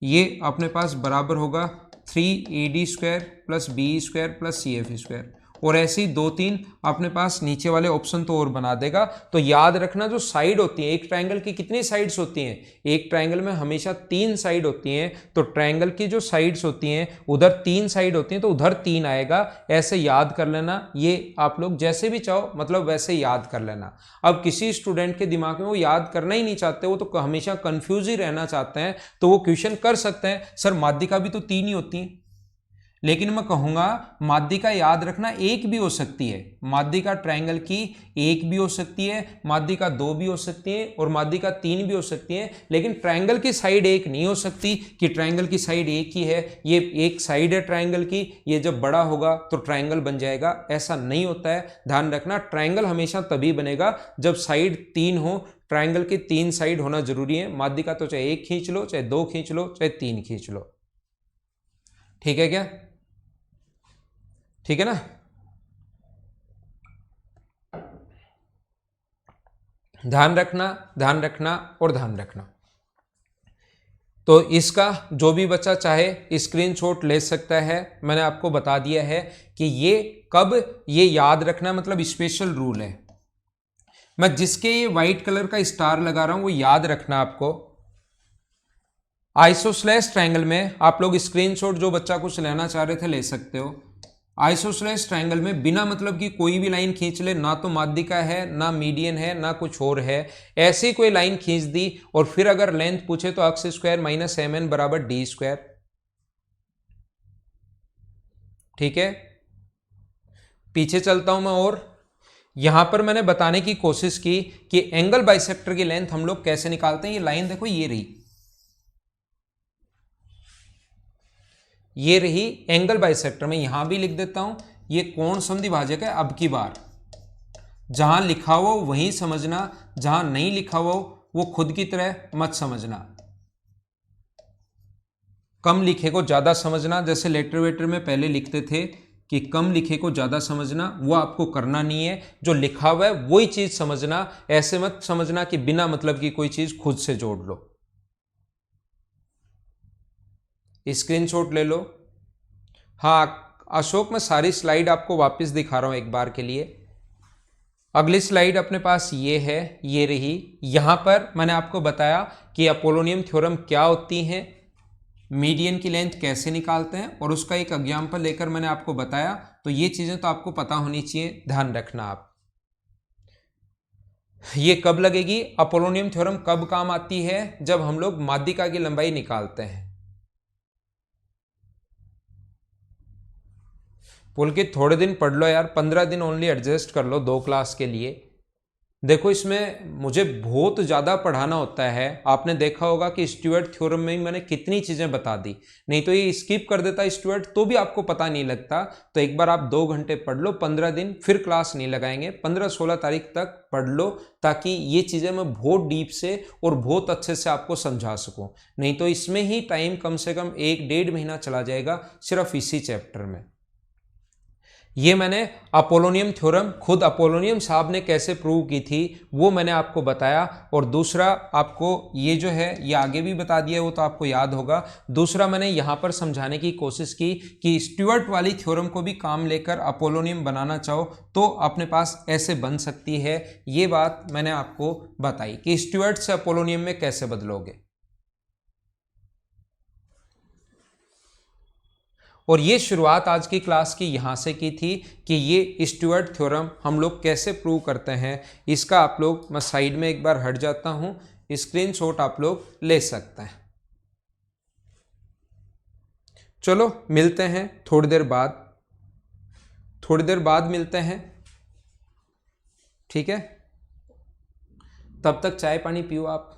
ये अपने पास बराबर होगा 3AD square plus B square plus CF square, और ऐसे ही 2-3 अपने पास नीचे वाले ऑप्शन तो और बना देगा। तो याद रखना, जो साइड होती है, एक ट्रायंगल की कितनी साइड्स होती हैं, एक ट्रायंगल में हमेशा 3 साइड होती हैं। तो ट्रायंगल की जो साइड्स होती हैं उधर 3 साइड होती हैं, तो उधर 3 आएगा। ऐसे याद कर लेना, ये आप लोग जैसे भी चाहो मतलब वैसे याद कर लेना। अब किसी स्टूडेंट के दिमाग में वो याद करना ही नहीं चाहते, वो तो हमेशा कंफ्यूज ही रहना चाहते हैं, तो वो क्वेश्चन कर सकते हैं सर माध्यिका भी तो 3 ही होती है। लेकिन मैं कहूंगा माध्यिका याद रखना एक भी हो सकती है, माध्यिका ट्रायंगल की एक भी हो सकती है, माध्यिका 2 भी हो सकती है और माध्यिका 3 भी हो सकती है। लेकिन ट्रायंगल की साइड एक नहीं हो सकती कि ट्रायंगल की साइड एक ही है, ये एक साइड है ट्रायंगल की, ये जब बड़ा होगा तो ट्रायंगल बन जाएगा, ऐसा नहीं होता है। ध्यान रखना, ट्रायंगल हमेशा तभी बनेगा जब साइड 3 हो। ट्रायंगल की 3 साइड होना जरूरी है। माध्यिका तो चाहे 1 खींच लो, चाहे 2 खींच लो, चाहे 3 खींच लो। ठीक है क्या, ठीक है ना। ध्यान रखना, ध्यान रखना और ध्यान रखना। तो इसका जो भी बच्चा चाहे स्क्रीनशॉट ले सकता है। मैंने आपको बता दिया है कि ये कब, ये याद रखना मतलब स्पेशल रूल है। मैं जिसके ये व्हाइट कलर का स्टार लगा रहा हूं वो याद रखना आपको। आइसोस्लेस ट्रायंगल में आप लोग स्क्रीनशॉट जो बच्चा कुछ लेना चाह रहे थे ले सकते हो। आइसोस्लेस ट्रायंगल में बिना मतलब की कोई भी लाइन खींच ले, ना तो माध्यिका है, ना मीडियन है, ना कुछ और है, ऐसी कोई लाइन खींच दी और फिर अगर लेंथ पूछे तो अक्स स्क्वायर माइनस एम एन बराबर डी स्क्वायर। ठीक है, पीछे चलता हूं मैं, और यहां पर मैंने बताने की कोशिश की कि एंगल बाइसेक्टर की लेंथ हम लोग कैसे निकालते हैं। ये लाइन देखो, ये रही, ये रही एंगल बाइसेक्टर। में यहां भी लिख देता हूं, ये कोण समद्विभाजक है। अब की बार जहां लिखा हुआ वहीं समझना, जहां नहीं लिखा हुआ वो खुद की तरह मत समझना। कम लिखे को ज्यादा समझना, जैसे लेटर वेटर में पहले लिखते थे कि कम लिखे को ज़्यादा समझना, वो आपको करना नहीं है। जो लिखा हुआ है वही चीज़ समझना, ऐसे मत समझना कि बिना मतलब की कोई चीज़ खुद से जोड़ लो। स्क्रीनशॉट ले लो। हाँ अशोक, मैं सारी स्लाइड आपको वापस दिखा रहा हूँ एक बार के लिए। अगली स्लाइड अपने पास ये है, ये रही। यहाँ पर मैंने आपको बताया कि अपोलोनियम थ्योरम क्या होती है, मीडियन की लेंथ कैसे निकालते हैं, और उसका एक एग्जाम्पल लेकर मैंने आपको बताया। तो ये चीज़ें तो आपको पता होनी चाहिए, ध्यान रखना आप। ये कब लगेगी, अपोलोनियम थ्योरम कब काम आती है, जब हम लोग माध्यिका की लंबाई निकालते हैं। पुलकित थोड़े दिन पढ़ लो यार, 15 दिन ओनली एडजस्ट कर लो 2 क्लास के लिए। देखो इसमें मुझे बहुत ज़्यादा पढ़ाना होता है। आपने देखा होगा कि स्टुअर्ट थ्योरम में मैंने कितनी चीज़ें बता दी, नहीं तो ये स्किप कर देता स्टुअर्ट तो भी आपको पता नहीं लगता। तो एक बार आप 2 घंटे पढ़ लो, 15 दिन फिर क्लास नहीं लगाएंगे, 15-16 तारीख तक पढ़ लो, ताकि ये चीज़ें मैं बहुत डीप से और बहुत अच्छे से आपको समझा सकूँ। नहीं तो इसमें ही टाइम कम से कम 1-1.5 महीना चला जाएगा सिर्फ इसी चैप्टर में। ये मैंने अपोलोनियम थ्योरम खुद अपोलोनियम साहब ने कैसे प्रूव की थी वो मैंने आपको बताया। और दूसरा आपको ये जो है ये आगे भी बता दिया, वो तो आपको याद होगा। दूसरा मैंने यहाँ पर समझाने की कोशिश की कि स्टुअर्ट वाली थ्योरम को भी काम लेकर अपोलोनियम बनाना चाहो तो अपने पास ऐसे बन सकती है। ये बात मैंने आपको बताई कि स्टुअर्ट से अपोलोनियम में कैसे बदलोगे। और ये शुरुआत आज की क्लास की यहाँ से की थी कि ये स्टुअर्ट थ्योरम हम लोग कैसे प्रूव करते हैं। इसका आप लोग, मैं साइड में एक बार हट जाता हूँ, स्क्रीनशॉट आप लोग ले सकते हैं। चलो मिलते हैं थोड़ी देर बाद, मिलते हैं, ठीक है। तब तक चाय पानी पियो आप।